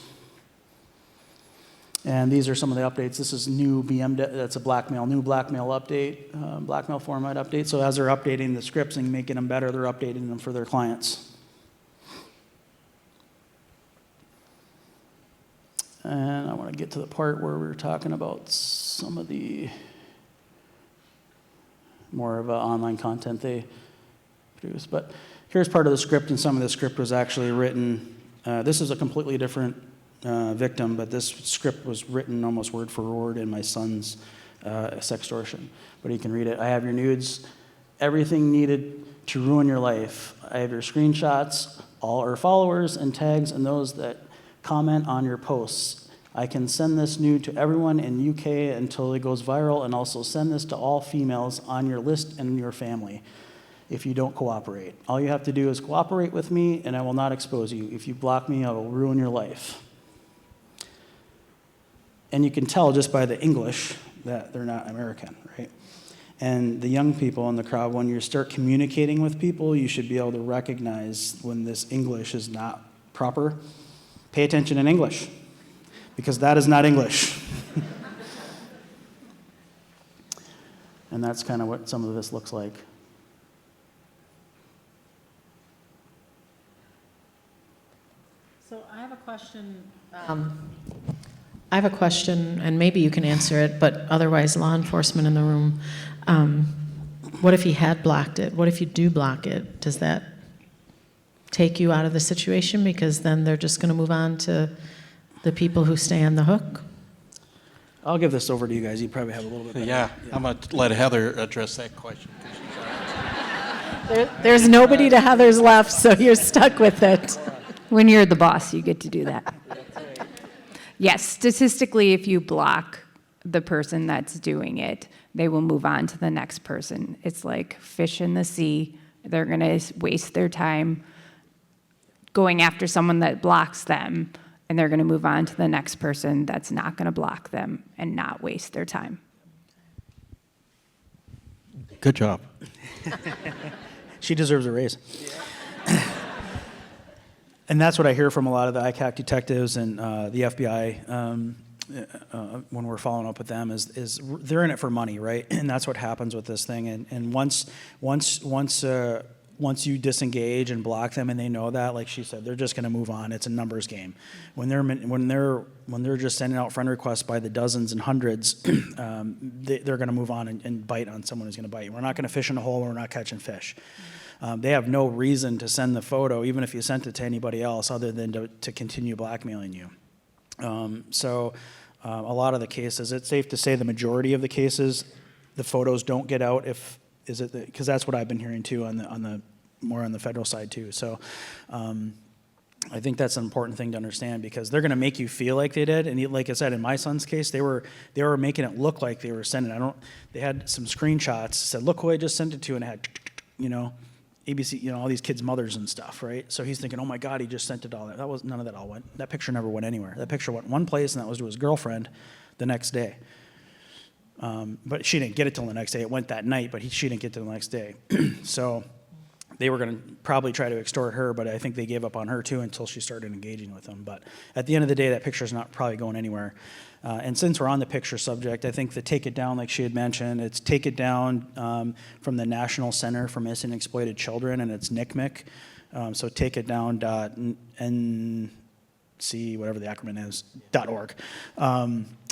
And these are some of the updates. This is new BM, that's a new blackmail update, blackmail format update. So as they're updating the scripts and making them better, they're updating them for their clients. And I want to get to the part where we're talking about some of the more of online content they produce. But here's part of the script, and some of the script was actually written. This is a completely different victim, but this script was written almost word for word in my son's sextortion. But you can read it. I have your nudes, everything needed to ruin your life. I have your screenshots, all our followers and tags, and those that comment on your posts. I can send this nude to everyone in UK until it goes viral, and also send this to all females on your list and your family if you don't cooperate. All you have to do is cooperate with me, and I will not expose you. If you block me, I will ruin your life. And you can tell just by the English that they're not American, right? And the young people in the crowd, when you start communicating with people, you should be able to recognize when this English is not proper. Pay attention in English, because that is not English. And that's kind of what some of this looks like. So I have a question. I have a question, and maybe you can answer it, but otherwise, law enforcement in the room. What if he had blocked it? What if you do block it? Does that take you out of the situation, because then they're just going to move on to the people who stay on the hook? I'll give this over to you guys. You probably have a little bit better. Yeah, I'm going to let Heather address that question. There's nobody to Heather's left, so you're stuck with it. When you're the boss, you get to do that. Yes, statistically, if you block the person that's doing it, they will move on to the next person. It's like fish in the sea. They're going to waste their time going after someone that blocks them, and they're going to move on to the next person that's not going to block them and not waste their time. Good job. She deserves a raise. And that's what I hear from a lot of the ICAC detectives and the FBI when we're following up with them is they're in it for money, right? And that's what happens with this thing. And once you disengage and block them, and they know that, like she said, they're just going to move on. It's a numbers game. When they're just sending out friend requests by the dozens and hundreds, they're going to move on and bite on someone who's going to bite. We're not going to fish in a hole. We're not catching fish. They have no reason to send the photo, even if you sent it to anybody else, other than to continue blackmailing you. So a lot of the cases, it's safe to say the majority of the cases, the photos don't get out because that's what I've been hearing too more on the federal side too. So I think that's an important thing to understand, because they're going to make you feel like they did. And like I said, in my son's case, they were making it look like they were sending. They had some screenshots, said, look who I just sent it to, and it had, ABC, all these kids' mothers and stuff, right? So he's thinking, oh my God, he just sent it all. None of that all went. That picture never went anywhere. That picture went one place, and that was to his girlfriend the next day. But she didn't get it till the next day. It went that night, but she didn't get it till the next day. So they were going to probably try to extort her, but I think they gave up on her too until she started engaging with them. But at the end of the day, that picture's not probably going anywhere. And since we're on the picture subject, I think the Take It Down, like she had mentioned, it's Take It Down from the National Center for Missing and Exploited Children, and it's NCMEC. So takeitdown.nc, whatever the acronym is, .org.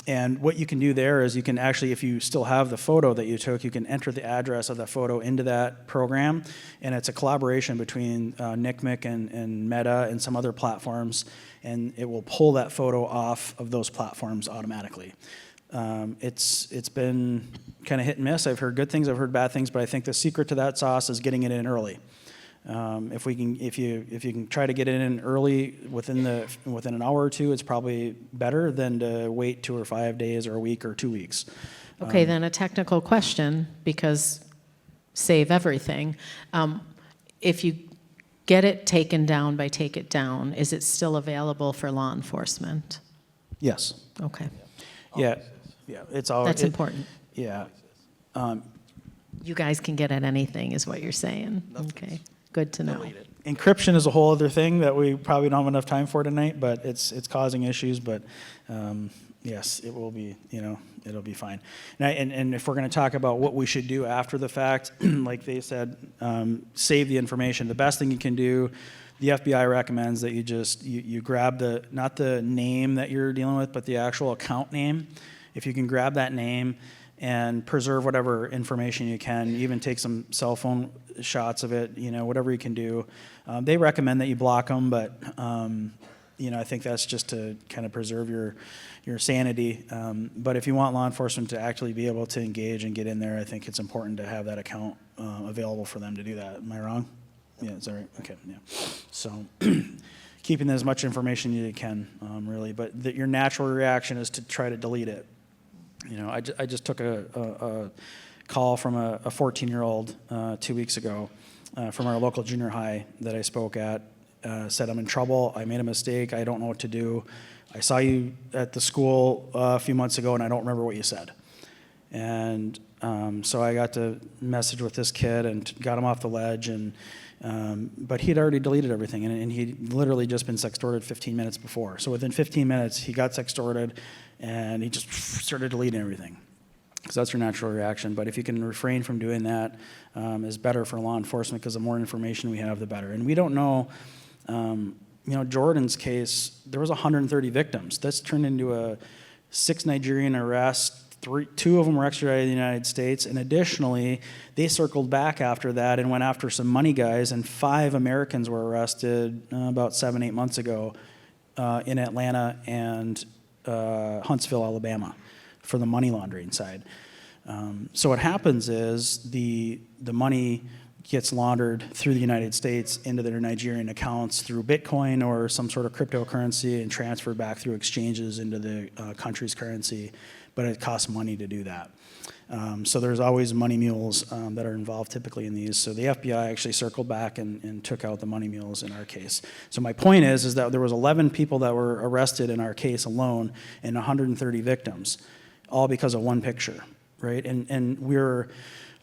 And what you can do there is you can actually, if you still have the photo that you took, you can enter the address of that photo into that program. And it's a collaboration between NCMEC and Meta and some other platforms. And it will pull that photo off of those platforms automatically. It's been kind of hit and miss. I've heard good things, I've heard bad things, but I think the secret to that sauce is getting it in early. If you can try to get it in early within an hour or two, it's probably better than to wait 2 or 5 days or a week or 2 weeks. Okay, then a technical question, because save everything. If you get it taken down by Take It Down, is it still available for law enforcement? Yes. Okay, Yeah. Yeah. It's all. that's important. Yeah. You guys can get at anything, is what you're saying. Okay, good to know. Encryption is a whole other thing that we probably don't have enough time for tonight, but it's causing issues. But yes, it will be. It'll be fine. And if we're going to talk about what we should do after the fact, like they said, save the information. The best thing you can do, the FBI recommends that you grab not the name that you're dealing with, but the actual account name. If you can grab that name and preserve whatever information you can, even take some cell phone shots of it, whatever you can do. They recommend that you block them, but I think that's just to kind of preserve your sanity. But if you want law enforcement to actually be able to engage and get in there, I think it's important to have that account available for them to do that. Am I wrong? Yeah, is that right? Okay, yeah. So keeping as much information as you can, really. But your natural reaction is to try to delete it. I just took a call from a 14-year-old 2 weeks ago from our local junior high that I spoke at. Said, I'm in trouble, I made a mistake, I don't know what to do. I saw you at the school a few months ago and I don't remember what you said. And so I got to message with this kid and got him off the ledge. But he'd already deleted everything, and he'd literally just been sextorted 15 minutes before. So within 15 minutes, he got sextorted, and he just started deleting everything. So that's your natural reaction. But if you can refrain from doing that, is better for law enforcement, because the more information we have, the better. And we don't know, Jordan's case, there was 130 victims. That's turned into 6 Nigerian arrests. 2 of them were extradited to the United States, and additionally, they circled back after that and went after some money guys, and 5 Americans were arrested about 7-8 months ago in Atlanta and Huntsville, Alabama, for the money laundering side. So what happens is the money gets laundered through the United States into their Nigerian accounts through Bitcoin or some sort of cryptocurrency and transferred back through exchanges into the country's currency, but it costs money to do that. So there's always money mules that are involved typically in these. So the FBI actually circled back and took out the money mules in our case. So my point is that there was 11 people that were arrested in our case alone and 130 victims, all because of one picture, right? And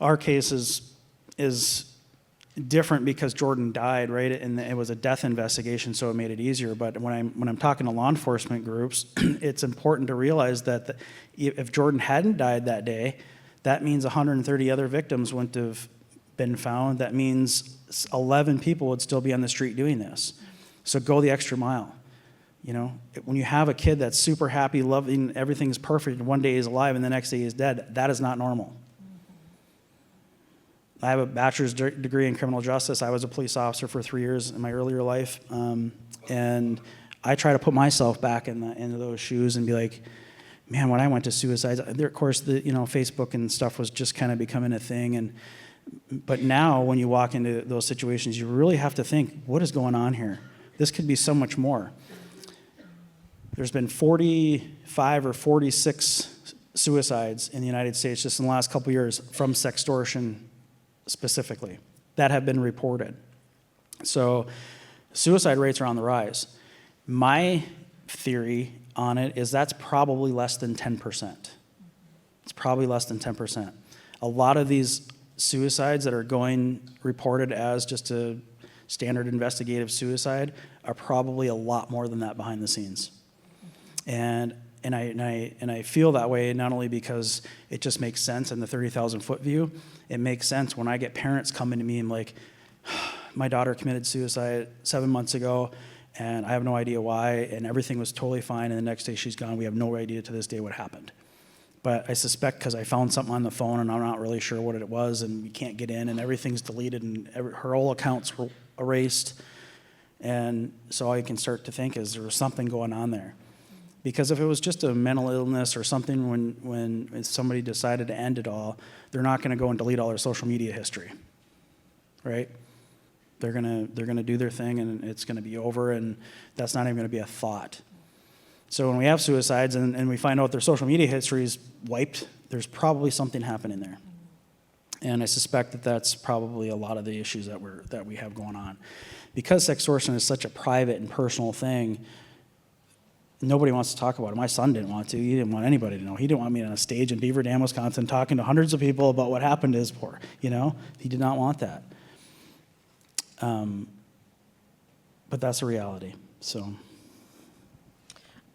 our case is different because Jordan died, right? And it was a death investigation, so it made it easier. But when I'm talking to law enforcement groups, it's important to realize that if Jordan hadn't died that day, that means 130 other victims wouldn't have been found. That means 11 people would still be on the street doing this. So go the extra mile. When you have a kid that's super happy, loving, everything's perfect, and one day he's alive and the next day he's dead, that is not normal. I have a bachelor's degree in criminal justice. I was a police officer for 3 years in my earlier life. And I try to put myself back into those shoes and be like, man, when I went to suicides, of course, Facebook and stuff was just kind of becoming a thing. But now when you walk into those situations, you really have to think, what is going on here? This could be so much more. There's been 45 or 46 suicides in the United States just in the last couple of years from sextortion specifically that have been reported. So suicide rates are on the rise. My theory on it is that's probably less than 10%. It's probably less than 10%. A lot of these suicides that are going reported as just a standard investigative suicide are probably a lot more than that behind the scenes. And I feel that way not only because it just makes sense in the 30,000-foot view. It makes sense when I get parents coming to me and like, my daughter committed suicide 7 months ago. And I have no idea why, and everything was totally fine, and the next day she's gone. We have no idea to this day what happened. But I suspect because I found something on the phone and I'm not really sure what it was, and we can't get in, and everything's deleted, and her whole accounts were erased. And so all you can start to think is there was something going on there. Because if it was just a mental illness or something when somebody decided to end it all, they're not going to go and delete all their social media history, right? They're gonna do their thing, and it's going to be over, and that's not even going to be a thought. So when we have suicides and we find out their social media history is wiped, there's probably something happening there. And I suspect that that's probably a lot of the issues that we have going on. Because sextortion is such a private and personal thing, nobody wants to talk about it. My son didn't want to. He didn't want anybody to know. He didn't want me on a stage in Beaver Dam, Wisconsin, talking to hundreds of people about what happened to his poor, He did not want that. But that's a reality, so.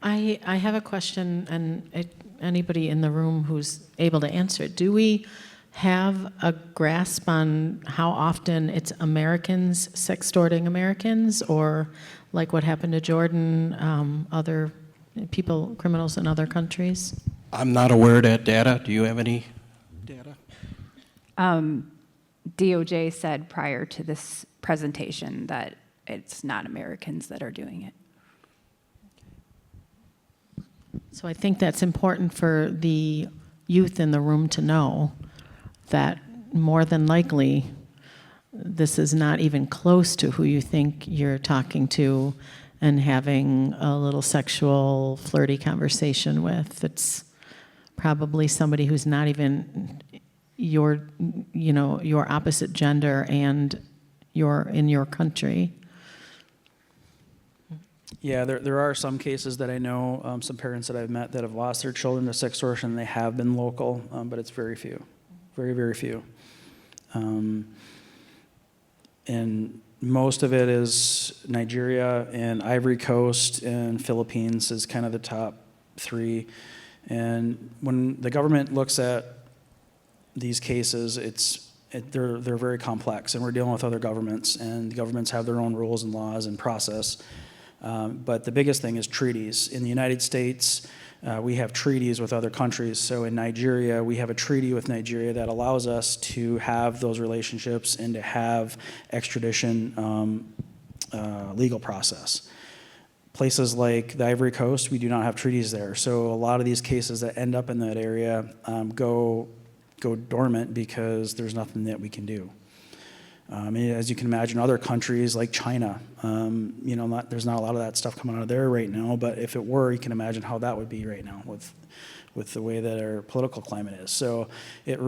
I have a question, and anybody in the room who's able to answer it. Do we have a grasp on how often it's Americans sextorting Americans, or like what happened to Jordan, other people, criminals in other countries? I'm not aware of that data. Do you have any data? DOJ said prior to this presentation that it's not Americans that are doing it. So I think that's important for the youth in the room to know that more than likely this is not even close to who you think you're talking to and having a little sexual flirty conversation with. It's probably somebody who's not even your opposite gender, and you're in your country. Yeah, there are some cases that I know, some parents that I've met that have lost their children to sextortion. They have been local, but it's very few, very, very few. And most of it is Nigeria and Ivory Coast and Philippines is kind of the top three. And when the government looks at these cases, they're very complex, and we're dealing with other governments, and the governments have their own rules and laws and process. But the biggest thing is treaties. In the United States, we have treaties with other countries. So in Nigeria, we have a treaty with Nigeria that allows us to have those relationships and to have extradition legal process. Places like the Ivory Coast, we do not have treaties there. So a lot of these cases that end up in that area go dormant because there's nothing that we can do. As you can imagine, other countries like China, there's not a lot of that stuff coming out of there right now, but if it were, you can imagine how that would be right now with the way that our political climate is. So it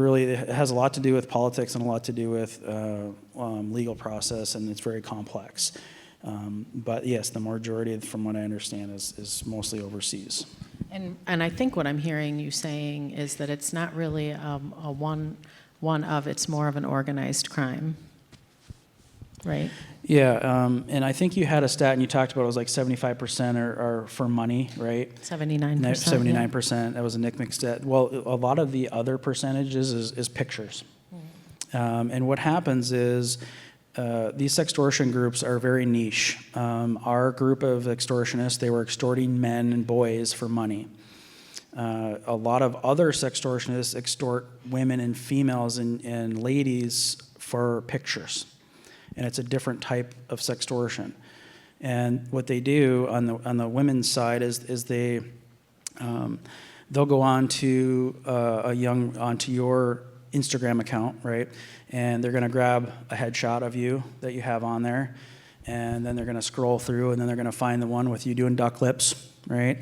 has a lot to do with politics and a lot to do with legal process, and it's very complex. But yes, the majority, from what I understand, is mostly overseas. And I think what I'm hearing you saying is that it's not really a it's more of an organized crime. Right. Yeah, and I think you had a stat, and you talked about it was like 75% are for money, right? 79%. 79%. That was a NCMEC stat. Well, a lot of the other percentages is pictures. And what happens is these sextortion groups are very niche. Our group of extortionists, they were extorting men and boys for money. A lot of other sextortionists extort women and females and ladies for pictures. And it's a different type of sextortion. And what they do on the women's side is they'll go onto your Instagram account, right? And they're going to grab a headshot of you that you have on there, and then they're going to scroll through, and then they're going to find the one with you doing duck lips, right?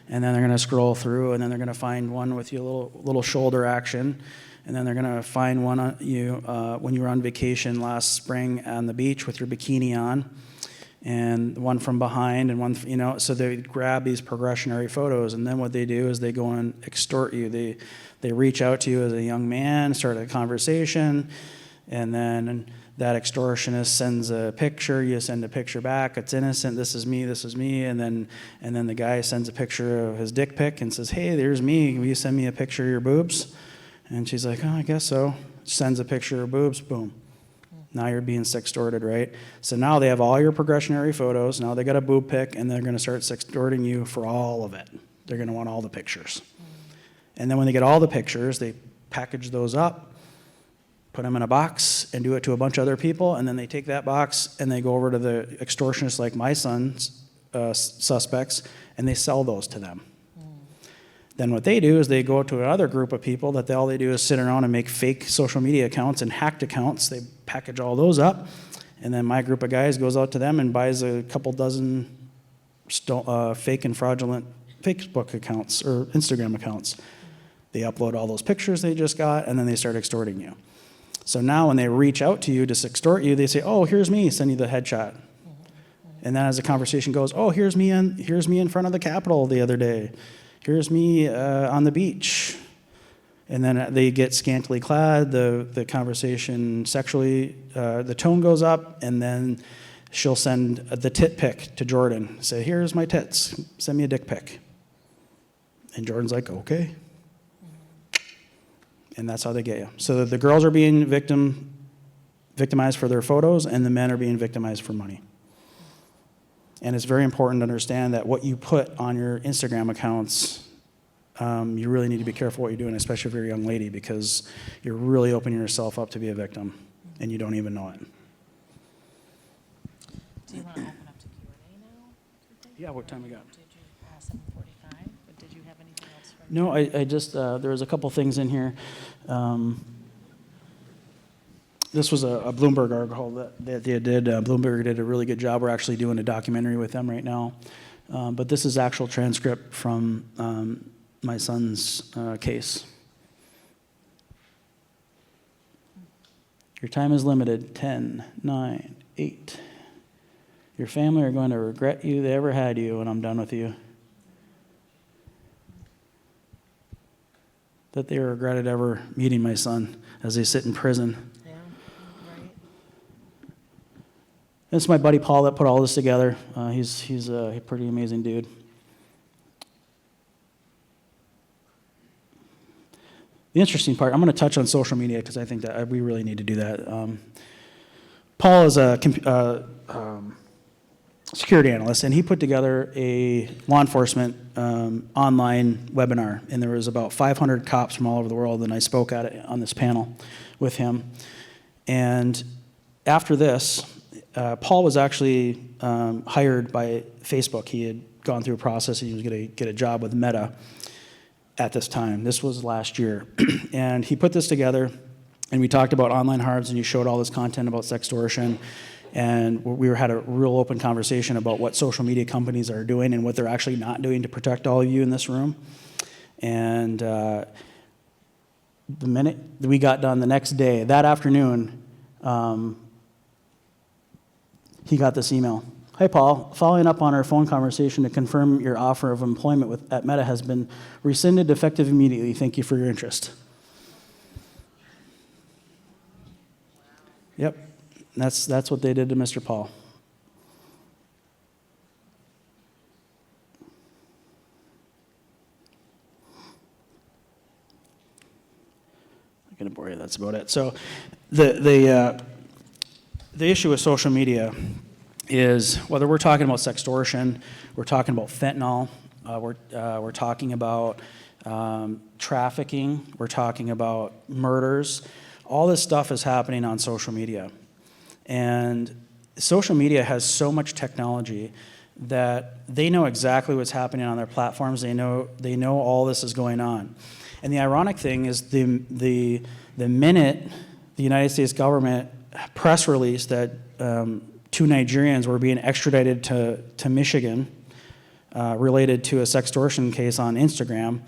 And then they're going to scroll through, and then they're going to find one with you little shoulder action. And then they're going to find one on you when you were on vacation last spring on the beach with your bikini on, and one from behind, and one, so they grab these progressionary photos, and then what they do is they go and extort you. They reach out to you as a young man, start a conversation, and then that extortionist sends a picture, you send a picture back, it's innocent, this is me, and then the guy sends a picture of his dick pic and says, hey, there's me, will you send me a picture of your boobs? And she's like, oh, I guess so. Sends a picture of boobs, boom. Now you're being sextorted, right? So now they have all your progressionary photos. Now they got a boob pic, and they're going to start sextorting you for all of it. They're going to want all the pictures. And then when they get all the pictures, they package those up, put them in a box, and do it to a bunch of other people. And then they take that box and they go over to the extortionists like my son's suspects, and they sell those to them. Then what they do is they go to another group of people that all they do is sit around and make fake social media accounts and hacked accounts. They package all those up, and then my group of guys goes out to them and buys a couple dozen fake and fraudulent Facebook accounts or Instagram accounts. They upload all those pictures they just got, and then they start extorting you. So now when they reach out to you to extort you, they say, "Oh, here's me," send you the headshot. And then as the conversation goes, "Oh, here's me in front of the Capitol the other day. Here's me on the beach." And then they get scantily clad, the conversation sexually, the tone goes up, and then she'll send the tit pic to Jordan. Say, "Here's my tits, send me a dick pic." And Jordan's like, "Okay." And that's how they get you. So the girls are being victimized for their photos, and the men are being victimized for money. And it's very important to understand that what you put on your Instagram accounts, you really need to be careful what you're doing, especially if you're a young lady, because you're really opening yourself up to be a victim, and you don't even know it. Do you want to open up to Q&A now? Yeah, what time we got? Did you, 7:45, but did you have anything else for me? No, I just, there was a couple things in here. This was a Bloomberg article that they did. Bloomberg did a really good job. We're actually doing a documentary with them right now. But this is actual transcript from my son's case. Your time is limited. 10, 9, 8. Your family are going to regret they ever had you when I'm done with you. That they regretted ever meeting my son as they sit in prison. Yeah, right. It's my buddy Paul that put all this together. He's a pretty amazing dude. The interesting part, I'm going to touch on social media because I think that we really need to do that. Paul is a security analyst, and he put together a law enforcement online webinar, and there was about 500 cops from all over the world, and I spoke at it on this panel with him. And after this, Paul was actually hired by Facebook. He had gone through a process, and he was going to get a job with Meta at this time. This was last year. And he put this together, and we talked about online harms, and he showed all this content about sextortion. And we had a real open conversation about what social media companies are doing and what they're actually not doing to protect all of you in this room. And the minute we got done the next day, that afternoon, he got this email. "Hi, Paul. Following up on our phone conversation to confirm your offer of employment at Meta has been rescinded effective immediately. Thank you for your interest." Yep. That's what they did to Mr. Paul. I'm going to bore you. That's about it. So the issue with social media is whether we're talking about sextortion, we're talking about fentanyl, we're talking about trafficking, we're talking about murders. All this stuff is happening on social media. And social media has so much technology that they know exactly what's happening on their platforms. They know all this is going on. And the ironic thing is the minute the United States government press released that 2 Nigerians were being extradited to Michigan related to a sextortion case on Instagram,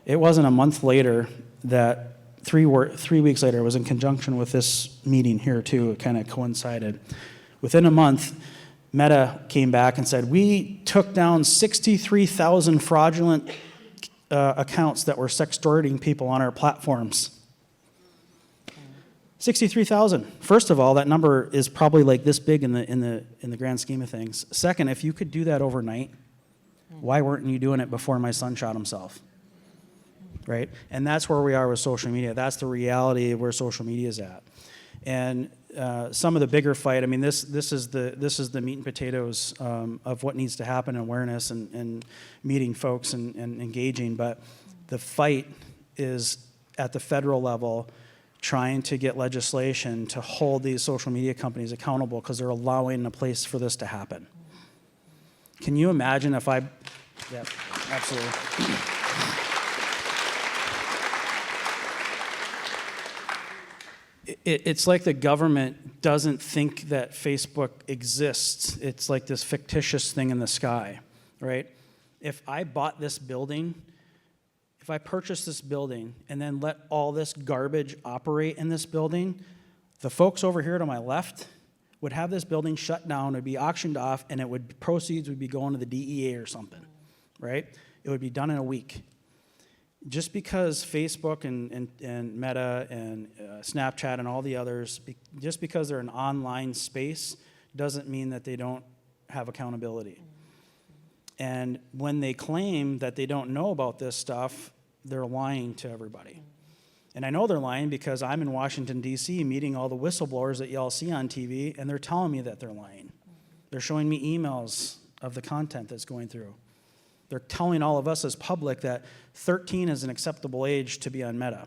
it wasn't a month later that 3 weeks later, it was in conjunction with this meeting here too, it kind of coincided. Within a month, Meta came back and said, "We took down 63,000 fraudulent accounts that were sextorting people on our platforms." 63,000. First of all, that number is probably like this big in the grand scheme of things. Second, if you could do that overnight, why weren't you doing it before my son shot himself? Right? And that's where we are with social media. That's the reality of where social media is at. And some of the bigger fight, I mean, this is the meat and potatoes of what needs to happen in awareness and meeting folks and engaging. But the fight is at the federal level, trying to get legislation to hold these social media companies accountable because they're allowing a place for this to happen. Can you imagine if yeah, absolutely. It's like the government doesn't think that Facebook exists. It's like this fictitious thing in the sky, right? If I bought this building, if I purchased this building and then let all this garbage operate in this building, the folks over here to my left would have this building shut down, it would be auctioned off, and proceeds would be going to the DEA or something, right? It would be done in a week. Just because Facebook and Meta and Snapchat and all the others, just because they're an online space doesn't mean that they don't have accountability. And when they claim that they don't know about this stuff, they're lying to everybody. And I know they're lying because I'm in Washington, D.C., meeting all the whistleblowers that y'all see on TV, and they're telling me that they're lying. They're showing me emails of the content that's going through. They're telling all of us as public that 13 is an acceptable age to be on Meta,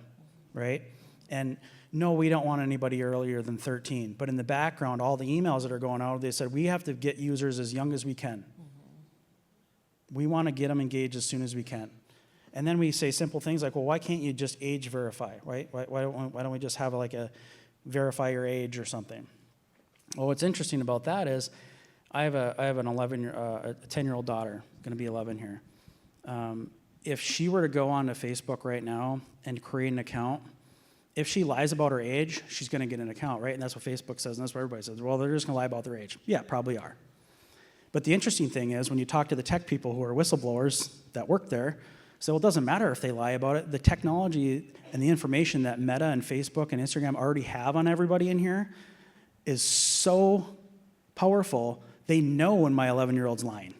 right? And no, we don't want anybody earlier than 13. But in the background, all the emails that are going out, they said, we have to get users as young as we can. We want to get them engaged as soon as we can. And then we say simple things like, well, why can't you just age verify, right? Why don't we just have like a verify your age or something? Well, what's interesting about that is I have a 10-year-old daughter, going to be 11 here. If she were to go onto Facebook right now and create an account, if she lies about her age, she's going to get an account, right? And that's what Facebook says, and that's what everybody says. Well, they're just going to lie about their age. Yeah, probably are. But the interesting thing is when you talk to the tech people who are whistleblowers that work there, so it doesn't matter if they lie about it. The technology and the information that Meta and Facebook and Instagram already have on everybody in here is so powerful, they know when my 11-year-old's lying.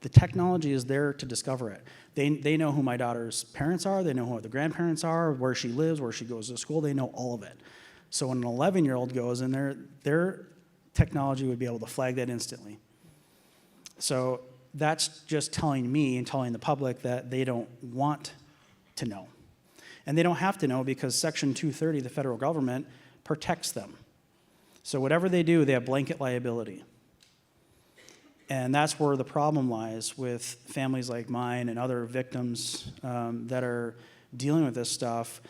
The technology is there to discover it. They know who my daughter's parents are. They know who the grandparents are, where she lives, where she goes to school. They know all of it. So when an 11-year-old goes in there, their technology would be able to flag that instantly. So that's just telling me and telling the public that they don't want to know. And they don't have to know because Section 230, the federal government, protects them. So whatever they do, they have blanket liability. And that's where the problem lies with families like mine and other victims that are dealing with this stuff.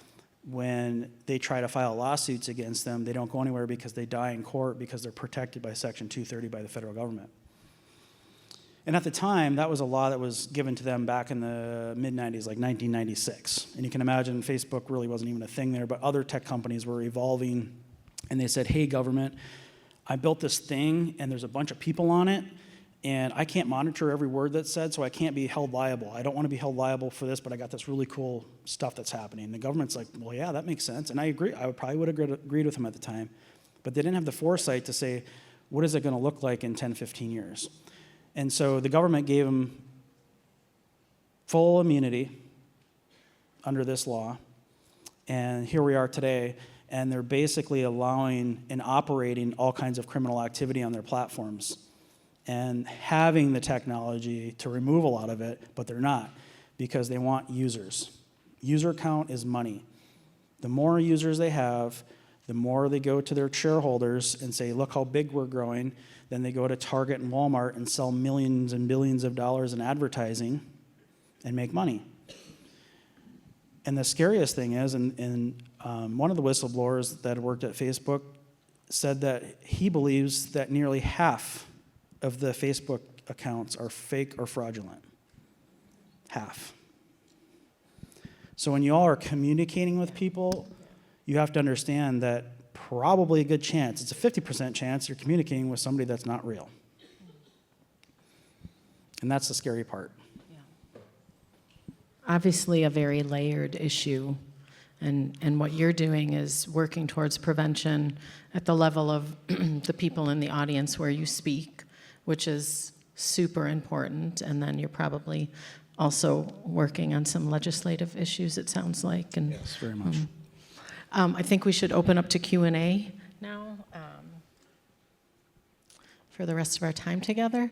When they try to file lawsuits against them, they don't go anywhere because they die in court because they're protected by Section 230 by the federal government. And at the time, that was a law that was given to them back in the mid-90s, like 1996. And you can imagine Facebook really wasn't even a thing there, but other tech companies were evolving. And they said, hey, government, I built this thing, and there's a bunch of people on it, and I can't monitor every word that's said, so I can't be held liable. I don't want to be held liable for this, but I got this really cool stuff that's happening. And the government's like, well, yeah, that makes sense. And I agree. I probably would have agreed with them at the time. But they didn't have the foresight to say, what is it going to look like in 10, 15 years? And so the government gave them full immunity under this law. And here we are today. And they're basically allowing and operating all kinds of criminal activity on their platforms and having the technology to remove a lot of it, but they're not because they want users. User count is money. The more users they have, the more they go to their shareholders and say, look how big we're growing. Then they go to Target and Walmart and sell millions and billions of dollars in advertising and make money. And the scariest thing is, and one of the whistleblowers that worked at Facebook said that he believes that nearly half of the Facebook accounts are fake or fraudulent. Half. So when you all are communicating with people, you have to understand that probably a good chance, it's a 50% chance you're communicating with somebody that's not real. And that's the scary part. Obviously a very layered issue, and what you're doing is working towards prevention at the level of the people in the audience where you speak, which is super important, and then you're probably also working on some legislative issues, it sounds like. And, yes, very much. I think we should open up to Q&A. now for the rest of our time together.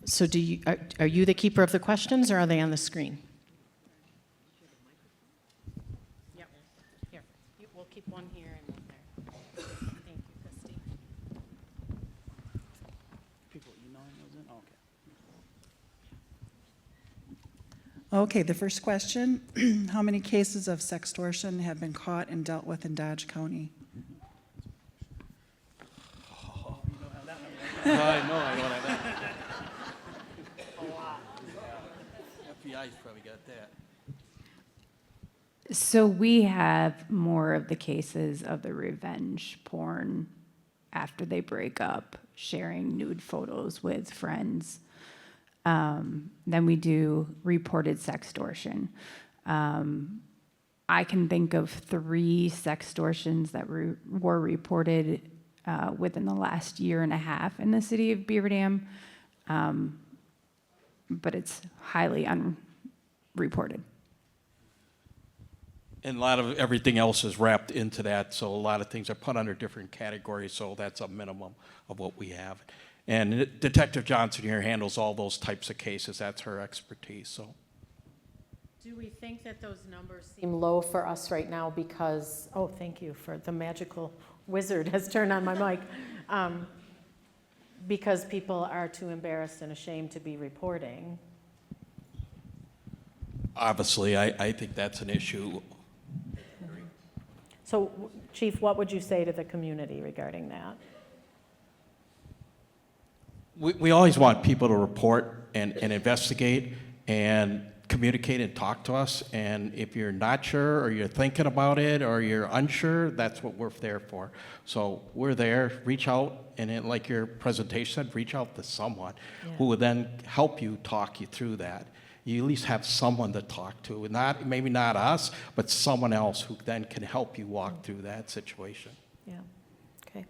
So are you the keeper of the questions, or are they on the screen? Yep. Here, we'll keep one here and one there. Thank you, Christy. People emailing those in? Okay. Okay, the first question, how many cases of sextortion have been caught and dealt with in Dodge County? I know, I don't have that. FBI's probably got that. So we have more of the cases of the revenge porn after they break up, sharing nude photos with friends. Then we do reported sextortion. I can think of 3 sextortions that were reported within the last year and a half in the city of Beaver Dam, but it's highly unreported. And a lot of everything else is wrapped into that, so a lot of things are put under different categories, so that's a minimum of what we have. And Detective Johnson here handles all those types of cases. That's her expertise, so. Do we think that those numbers seem low for us right now because, oh, thank you for the magical wizard has turned on my mic, because people are too embarrassed and ashamed to be reporting? Obviously, I think that's an issue. So, Chief, what would you say to the community regarding that? We always want people to report and investigate and communicate and talk to us. And if you're not sure, or you're thinking about it, or you're unsure, that's what we're there for. So we're there, reach out, and then, like your presentation said, reach out to someone who will then help you, talk you through that. You at least have someone to talk to, maybe not us, but someone else who then can help you walk through that situation. Yeah, okay.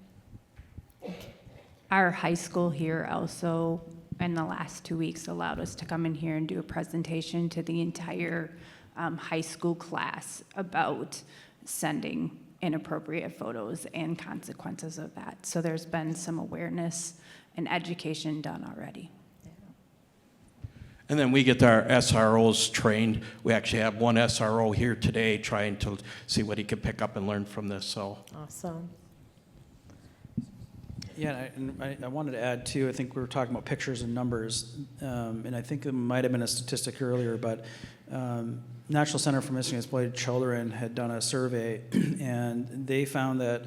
Our high school here also, in the last 2 weeks, allowed us to come in here and do a presentation to the entire high school class about sending inappropriate photos and consequences of that. So there's been some awareness and education done already. And then we get our SROs trained. We actually have one SRO here today trying to see what he can pick up and learn from this, so. Awesome. Yeah, and I wanted to add too, I think we were talking about pictures and numbers, and I think it might have been a statistic earlier, but National Center for Missing and Exploited Children had done a survey, and they found that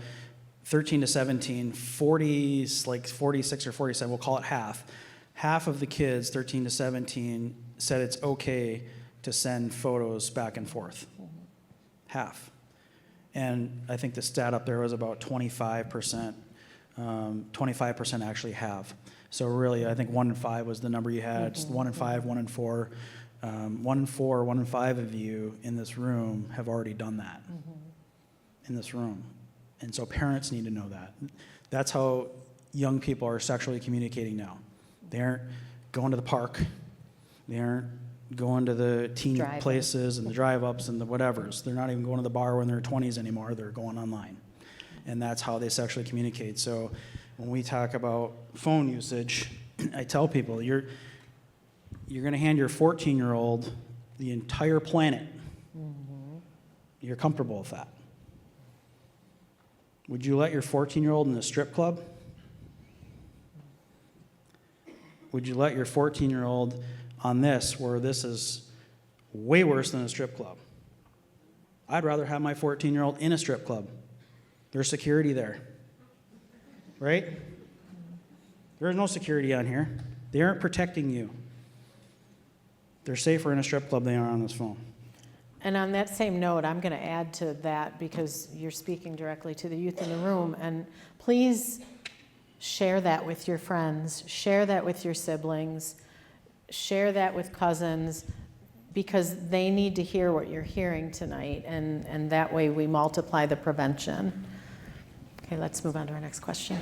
13 to 17, 46 or 47, we'll call it half of the kids, 13 to 17, said it's okay to send photos back and forth. Half. And I think the stat up there was about 25%. 25% actually have. So really, I think 1 in 5 was the number you had. It's 1 in 5, 1 in 4. 1 in 4, 1 in 5 of you in this room have already done that in this room. And so parents need to know that. That's how young people are sexually communicating now. They aren't going to the park. They aren't going to the teen places and the drive-ups and the whatevers. They're not even going to the bar when they're 20s anymore. They're going online. And that's how they sexually communicate. So when we talk about phone usage, I tell people, you're going to hand your 14-year-old the entire planet. You're comfortable with that. Would you let your 14-year-old in a strip club? Would you let your 14-year-old on this, where this is way worse than a strip club? I'd rather have my 14-year-old in a strip club. There's security there, right? There's no security on here. They aren't protecting you. They're safer in a strip club than they are on this phone. And on that same note, I'm going to add to that because you're speaking directly to the youth in the room. And please share that with your friends. Share that with your siblings. Share that with cousins, because they need to hear what you're hearing tonight. And that way we multiply the prevention. Okay, let's move on to our next question.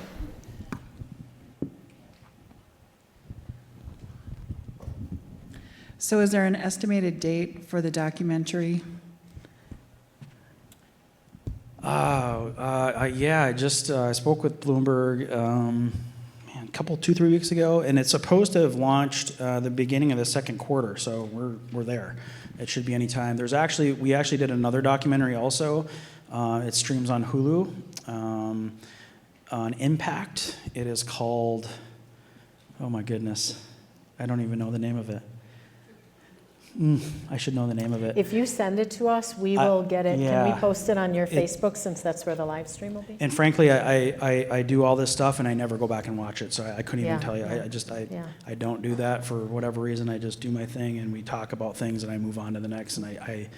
So is there an estimated date for the documentary? Yeah, I spoke with Bloomberg a couple, 2-3 weeks ago, and it's supposed to have launched the beginning of the second quarter, so we're there. It should be any time. We actually did another documentary also. It streams on Hulu on Impact. It is called, oh my goodness, I don't even know the name of it. I should know the name of it. If you send it to us, we will get it. Can yeah. we post it on your Facebook, since that's where the live stream will be? And frankly, I do all this stuff and I never go back and watch it, so I couldn't even Yeah, tell you. yeah. I don't do that for whatever reason. I just do my thing and we talk about things and I move on to the next. And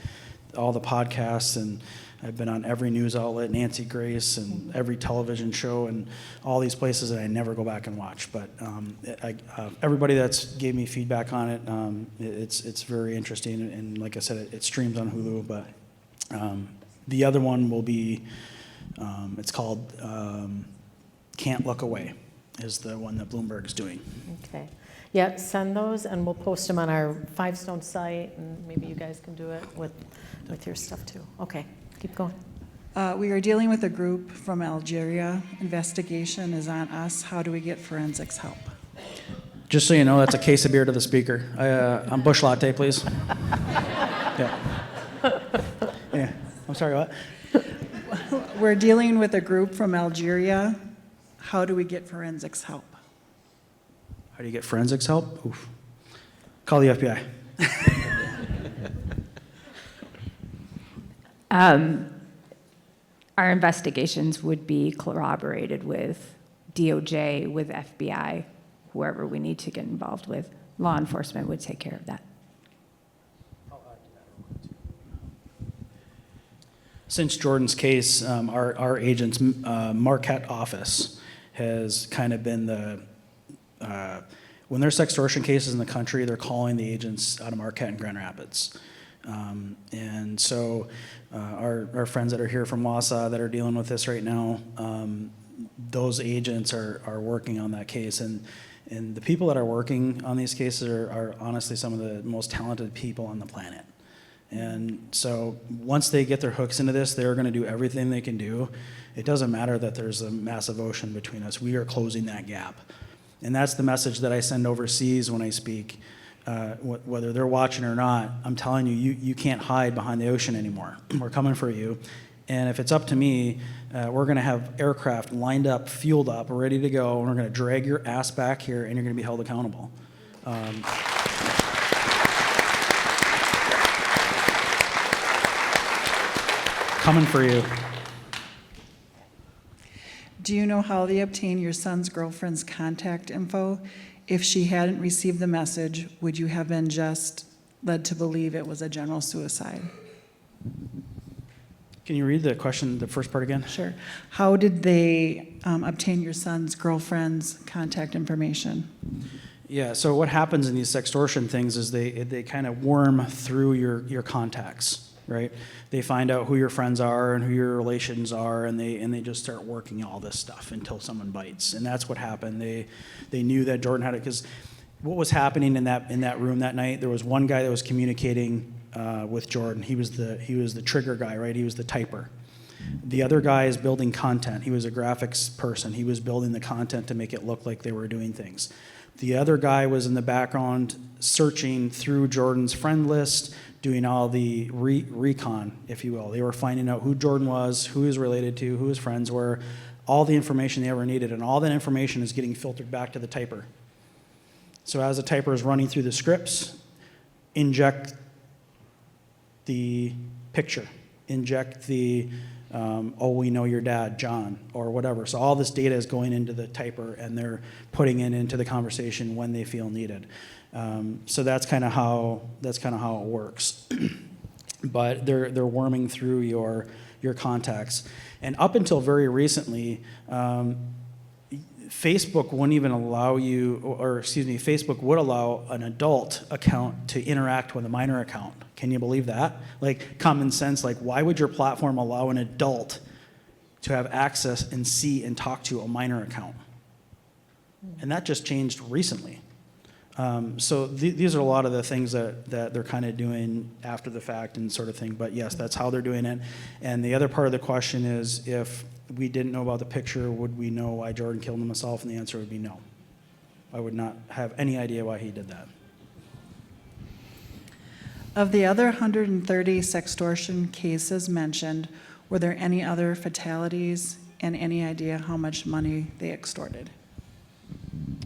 all the podcasts, and I've been on every news outlet, Nancy Grace, and every television show, and all these places that I never go back and watch. But everybody that's gave me feedback on it, it's very interesting. And like I said, it streams on Hulu. But the other one will be, it's called Can't Look Away, is the one that Bloomberg's doing. Okay. Yeah, send those, and we'll post them on our Five Stone site, and maybe you guys can do it with your stuff too. Okay, keep going. We are dealing with a group from Algeria. Investigation is on us. How do we get forensics help? Just so you know, that's a case of beer to the speaker. I'm Bush Latte, please. Yeah. Yeah. I'm sorry, what? We're dealing with a group from Algeria. How do we get forensics help? How do you get forensics help? Oof. Call the FBI. Our investigations would be corroborated with DOJ, with FBI, whoever we need to get involved with. Law enforcement would take care of that. Since Jordan's case, our agent's Marquette office has kind of been the, when there's sextortion cases in the country, they're calling the agents out of Marquette and Grand Rapids. And so our friends that are here from Wausau that are dealing with this right now, those agents are working on that case. And the people that are working on these cases are honestly some of the most talented people on the planet. And so once they get their hooks into this, they're going to do everything they can do. It doesn't matter that there's a massive ocean between us. We are closing that gap. And that's the message that I send overseas when I speak. Whether they're watching or not, I'm telling you, you can't hide behind the ocean anymore. We're coming for you. And if it's up to me, we're going to have aircraft lined up, fueled up, ready to go, and we're going to drag your ass back here, and you're going to be held accountable. Coming for you. Do you know how they obtained your son's girlfriend's contact info? If she hadn't received the message, would you have been just led to believe it was a general suicide? Can you read the question, the first part again? Sure. How did they obtain your son's girlfriend's contact information? Yeah, so what happens in these sextortion things is they kind of worm through your contacts, right? They find out who your friends are and who your relations are, and they just start working all this stuff until someone bites. And that's what happened. They knew that Jordan had it, because what was happening in that room that night, there was one guy that was communicating with Jordan. He was the trigger guy, right? He was the typer. The other guy is building content. He was a graphics person. He was building the content to make it look like they were doing things. The other guy was in the background searching through Jordan's friend list, doing all the recon, if you will. They were finding out who Jordan was, who he was related to, who his friends were, all the information they ever needed, and all that information is getting filtered back to the typer. So as the typer is running through the scripts, inject the picture, inject the, we know your dad, John, or whatever. So all this data is going into the typer, and they're putting it into the conversation when they feel needed. So that's kind of how it works. But they're worming through your contacts, and up until very recently, Facebook wouldn't even allow you, Facebook would allow an adult account to interact with a minor account. Can you believe that? Like, common sense, like, why would your platform allow an adult to have access and see and talk to a minor account? And that just changed recently. So these are a lot of the things that they're kind of doing after the fact and sort of thing. But yes, that's how they're doing it. And the other part of the question is, if we didn't know about the picture, would we know why Jordan killed himself? And the answer would be no. I would not have any idea why he did that. Of the other 130 sextortion cases mentioned, were there any other fatalities and any idea how much money they extorted?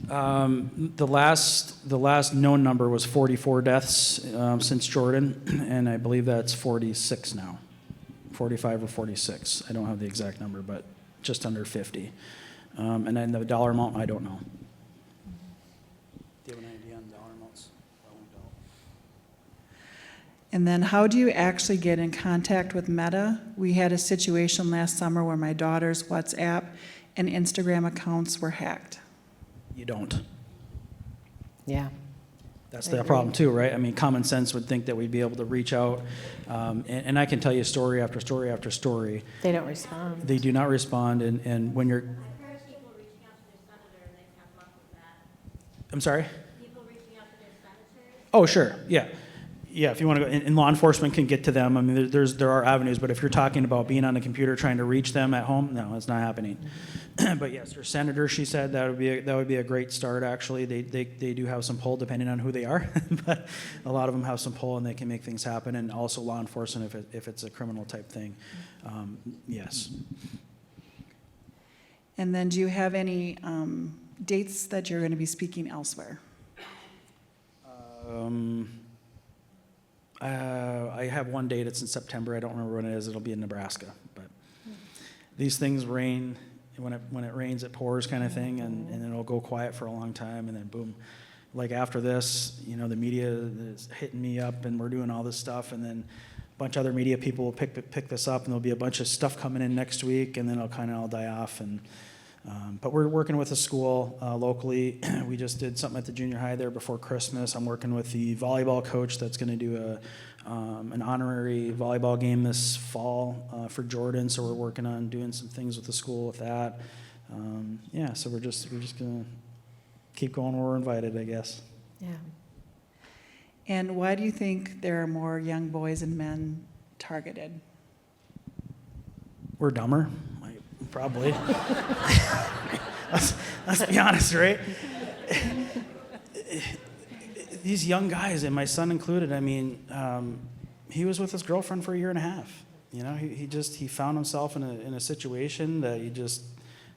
The last known number was 44 deaths since Jordan, and I believe that's 46 now, 45 or 46. I don't have the exact number, but just under 50. And then the dollar amount, I don't know. Do you have an idea on dollar amounts? And then how do you actually get in contact with Meta? We had a situation last summer where my daughter's WhatsApp and Instagram accounts were hacked. You don't. Yeah. That's I the agree. problem too, right? I mean, common sense would think that we'd be able to reach out, and I can tell you story after story after story. They don't respond. They do not respond, and when you're, I've heard people reaching out to their senator and they've had luck with that. I'm sorry? People reaching out to their senators. Oh, sure, yeah. Yeah, if you want to go, and law enforcement can get to them. I mean, there are avenues, but if you're talking about being on the computer trying to reach them at home, no, it's not happening. But yes, their senator, she said that would be a great start. Actually, they do have some pull depending on who they are, but a lot of them have some pull and they can make things happen. And also law enforcement if it's a criminal type thing, yes. And then do you have any dates that you're going to be speaking elsewhere? I have one date. It's in September. I don't remember when it is. It'll be in Nebraska. But these things rain. When it rains, it pours, kind of thing, and then it'll go quiet for a long time, and then boom. Like after this, the media is hitting me up, and we're doing all this stuff, and then a bunch of other media people will pick this up, and there'll be a bunch of stuff coming in next week, and then it'll kind of all die off. And but we're working with a school locally. We just did something at the junior high there before Christmas. I'm working with the volleyball coach that's going to do an honorary volleyball game this fall for Jordan. So we're working on doing some things with the school with that. Yeah, so we're just going to keep going where we're invited, I guess. Yeah. And why do you think there are more young boys and men targeted? We're dumber, probably. let's be honest, right? These young guys, and my son included, I mean, he was with his girlfriend for a year and a half. He found himself in a situation that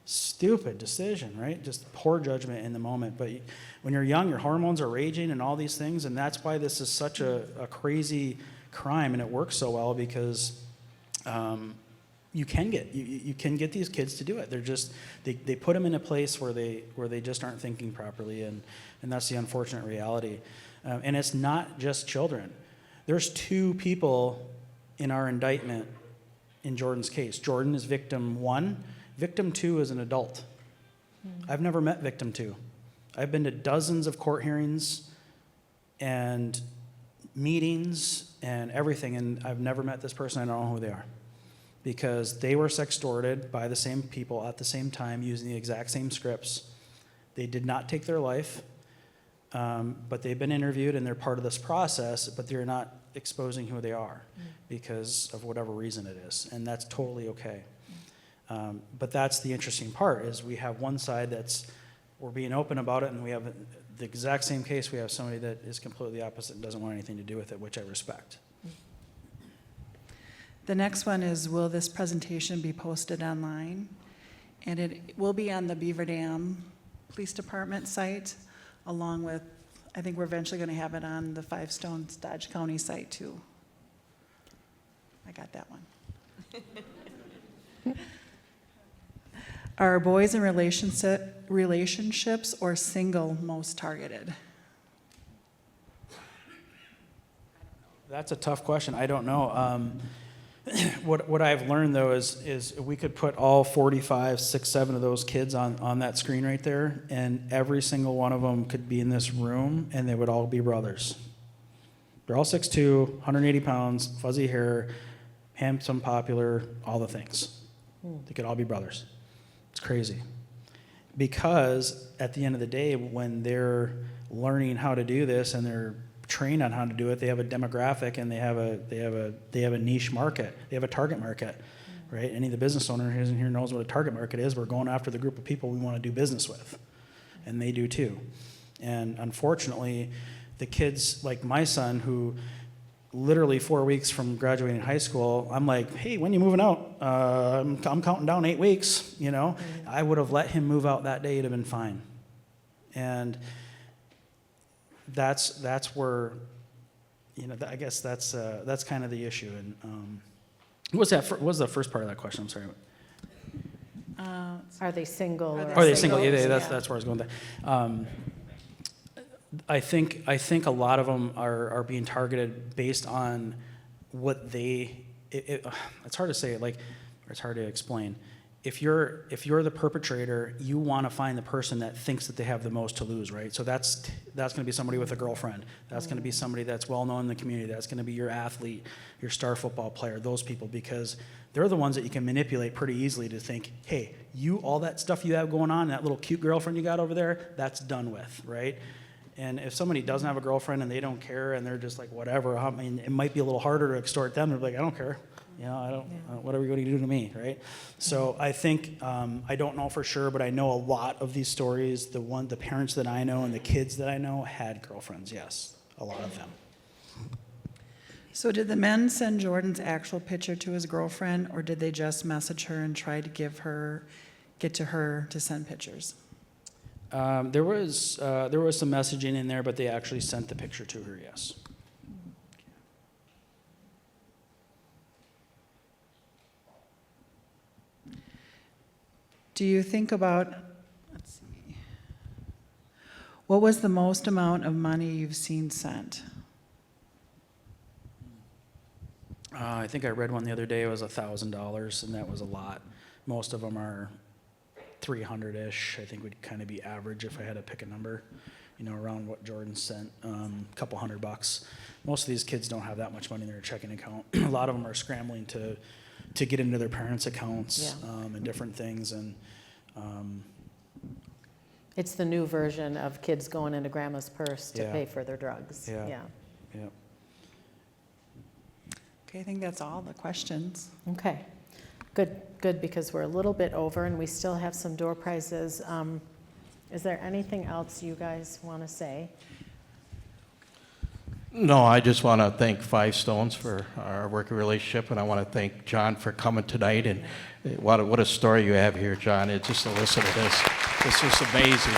stupid decision, right? Just poor judgment in the moment. But when you're young, your hormones are raging and all these things, and that's why this is such a crazy crime, and it works so well because you can get these kids to do it. They're just they put them in a place where they just aren't thinking properly, and that's the unfortunate reality. And it's not just children. There's 2 people in our indictment in Jordan's case. Jordan is victim 1. Victim 2 is an adult. I've never met victim 2. I've been to dozens of court hearings and meetings and everything, and I've never met this person. I don't know who they are. Because they were sextorted by the same people at the same time using the exact same scripts. They did not take their life, but they've been interviewed and they're part of this process, but they're not exposing who they are because of whatever reason it is, and that's totally okay. But that's the interesting part, is we have one side we're being open about it, and we have the exact same case. We have somebody that is completely opposite and doesn't want anything to do with it, which I respect. The next one is, will this presentation be posted online? And it will be on the Beaver Dam Police Department site, along with, I think we're eventually going to have it on the Five Stones Dodge County site too. I got that one. Are boys in relationships or single most targeted? That's a tough question. I don't know. What I've learned, though, is we could put all 45, 6, 7 of those kids on that screen right there, and every single one of them could be in this room, and they would all be brothers. They're all 6'2", 180 pounds, fuzzy hair, handsome, popular, all the things. They could all be brothers. It's crazy. Because at the end of the day, when they're learning how to do this and they're trained on how to do it. They have a demographic and they have a niche market. They have a target market, right? Any of the business owners in here knows what a target market is. We're going after the group of people we want to do business with, and they do too. And unfortunately, the kids like my son, who literally 4 weeks from graduating high school, I'm like, hey, when you moving out? I'm counting down 8 weeks, you know? I would have let him move out that day, it'd have been fine. And that's where, you know, I guess that's kind of the issue. And what was the first part of that question? I'm sorry. Are they single? Are they single? Yeah, that's where I was going with that. I think a lot of them are being targeted based on what it's hard to say, like, or it's hard to explain. If you're the perpetrator, you want to find the person that thinks that they have the most to lose, right? So that's going to be somebody with a girlfriend. That's going to be somebody that's well known in the community. That's going to be your athlete, your star football player, those people, because they're the ones that you can manipulate pretty easily to think, hey, all that stuff you have going on, that little cute girlfriend you got over there, that's done with, right? And if somebody doesn't have a girlfriend and they don't care and they're just like, whatever, I mean, it might be a little harder to extort them. They're like, I don't care. You know, what are we going to do to me, right? So I think, I don't know for sure, but I know a lot of these stories, the parents that I know and the kids that I know had girlfriends, yes, a lot of them. So did the men send Jordan's actual picture to his girlfriend, or did they just message her and try to get to her to send pictures? There was some messaging in there, but they actually sent the picture to her, yes. Do you think about, let's see, what was the most amount of money you've seen sent? I think I read one the other day. It was $1,000, and that was a lot. Most of them are 300-ish. I think would kind of be average if I had to pick a number, you know, around what Jordan sent, a couple $100. Most of these kids don't have that much money in their checking account. A lot of them are scrambling to get into their parents' accounts, and different things. And It's the new version of kids going into grandma's purse to Yeah. pay for their drugs. Yeah. Okay, I think that's all the questions. Okay, good, because we're a little bit over and we still have some door prizes. Is there anything else you guys want to say? No, I just want to thank Five Stones for our working relationship, and I want to thank John for coming tonight. And what a story you have here, John. It's just to listen to this. This is amazing.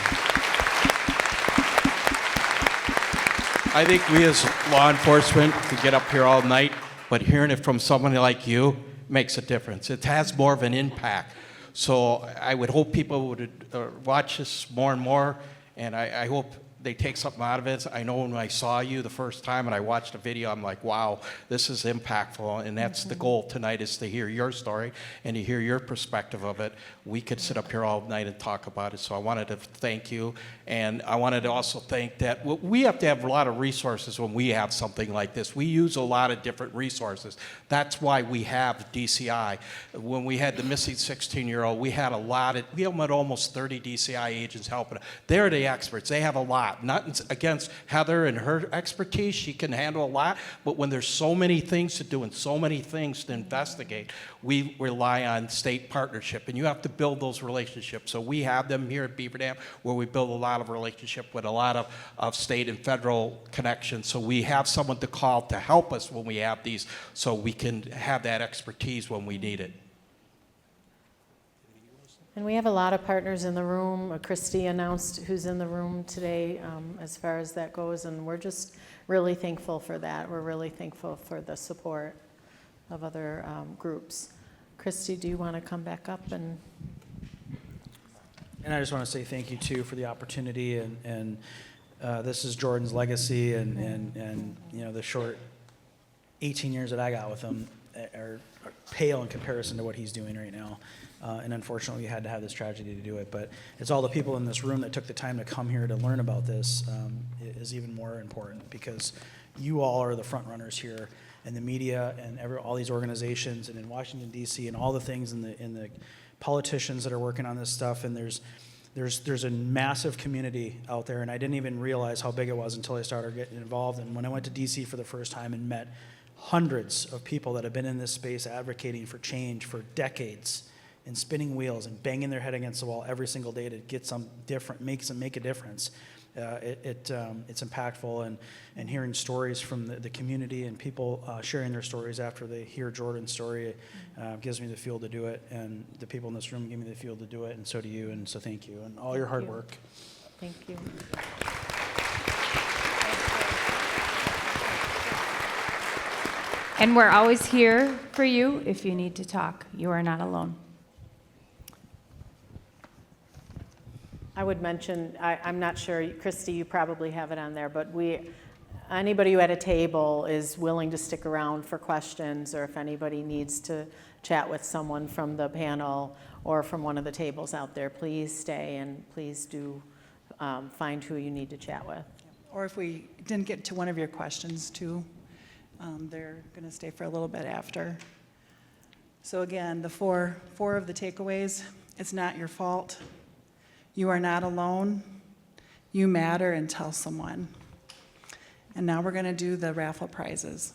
I think we as law enforcement could get up here all night, but hearing it from somebody like you makes a difference. It has more of an impact. So I would hope people would watch this more and more, and I hope they take something out of it. I know when I saw you the first time and I watched the video, I'm like, wow, this is impactful. And that's the goal tonight, is to hear your story and to hear your perspective of it. We could sit up here all night and talk about it. So I wanted to thank you. And I wanted to also thank that we have to have a lot of resources when we have something like this. We use a lot of different resources. That's why we have DCI. When we had the missing 16-year-old, we had almost 30 DCI agents helping. They're the experts. They have a lot. Not against Heather and her expertise. She can handle a lot. But when there's so many things to do and so many things to investigate, we rely on state partnership. And you have to build those relationships. So we have them here at Beaver Dam, where we build a lot of relationship with a lot of state and federal connections. So we have someone to call to help us when we have these, so we can have that expertise when we need it. And we have a lot of partners in the room. Christy announced who's in the room today as far as that goes, and we're just really thankful for that. We're really thankful for the support of other groups. Christy, do you want to come back up? And I just want to say thank you too for the opportunity, and this is Jordan's legacy, and you know, the short 18 years that I got with him are pale in comparison to what he's doing right now. And unfortunately, we had to have this tragedy to do it. But it's all the people in this room that took the time to come here to learn about this is even more important, because you all are the front runners here, and the media and all these organizations, and in Washington D.C. and all the things in the politicians that are working on this stuff. And there's there's a massive community out there, and I didn't even realize how big it was until I started getting involved. And when I went to DC for the first time and met hundreds of people that have been in this space advocating for change for decades and spinning wheels and banging their head against the wall every single day to get some different, make a difference. It's impactful, and hearing stories from the community and people sharing their stories after they hear Jordan's story gives me the fuel to do it, and the people in this room give me the fuel to do it, and so do you, and so thank you, and all your hard work. Thank you. And we're always here for you if you need to talk. You are not alone. I would mention, I'm not sure, Christy, you probably have it on there, but anybody who at a table is willing to stick around for questions, or if anybody needs to chat with someone from the panel or from one of the tables out there, please stay, and please do find who you need to chat with. Or if we didn't get to one of your questions too, they're going to stay for a little bit after. So again, the four of the takeaways: it's not your fault. You are not alone. You matter, and tell someone. And now we're going to do the raffle prizes.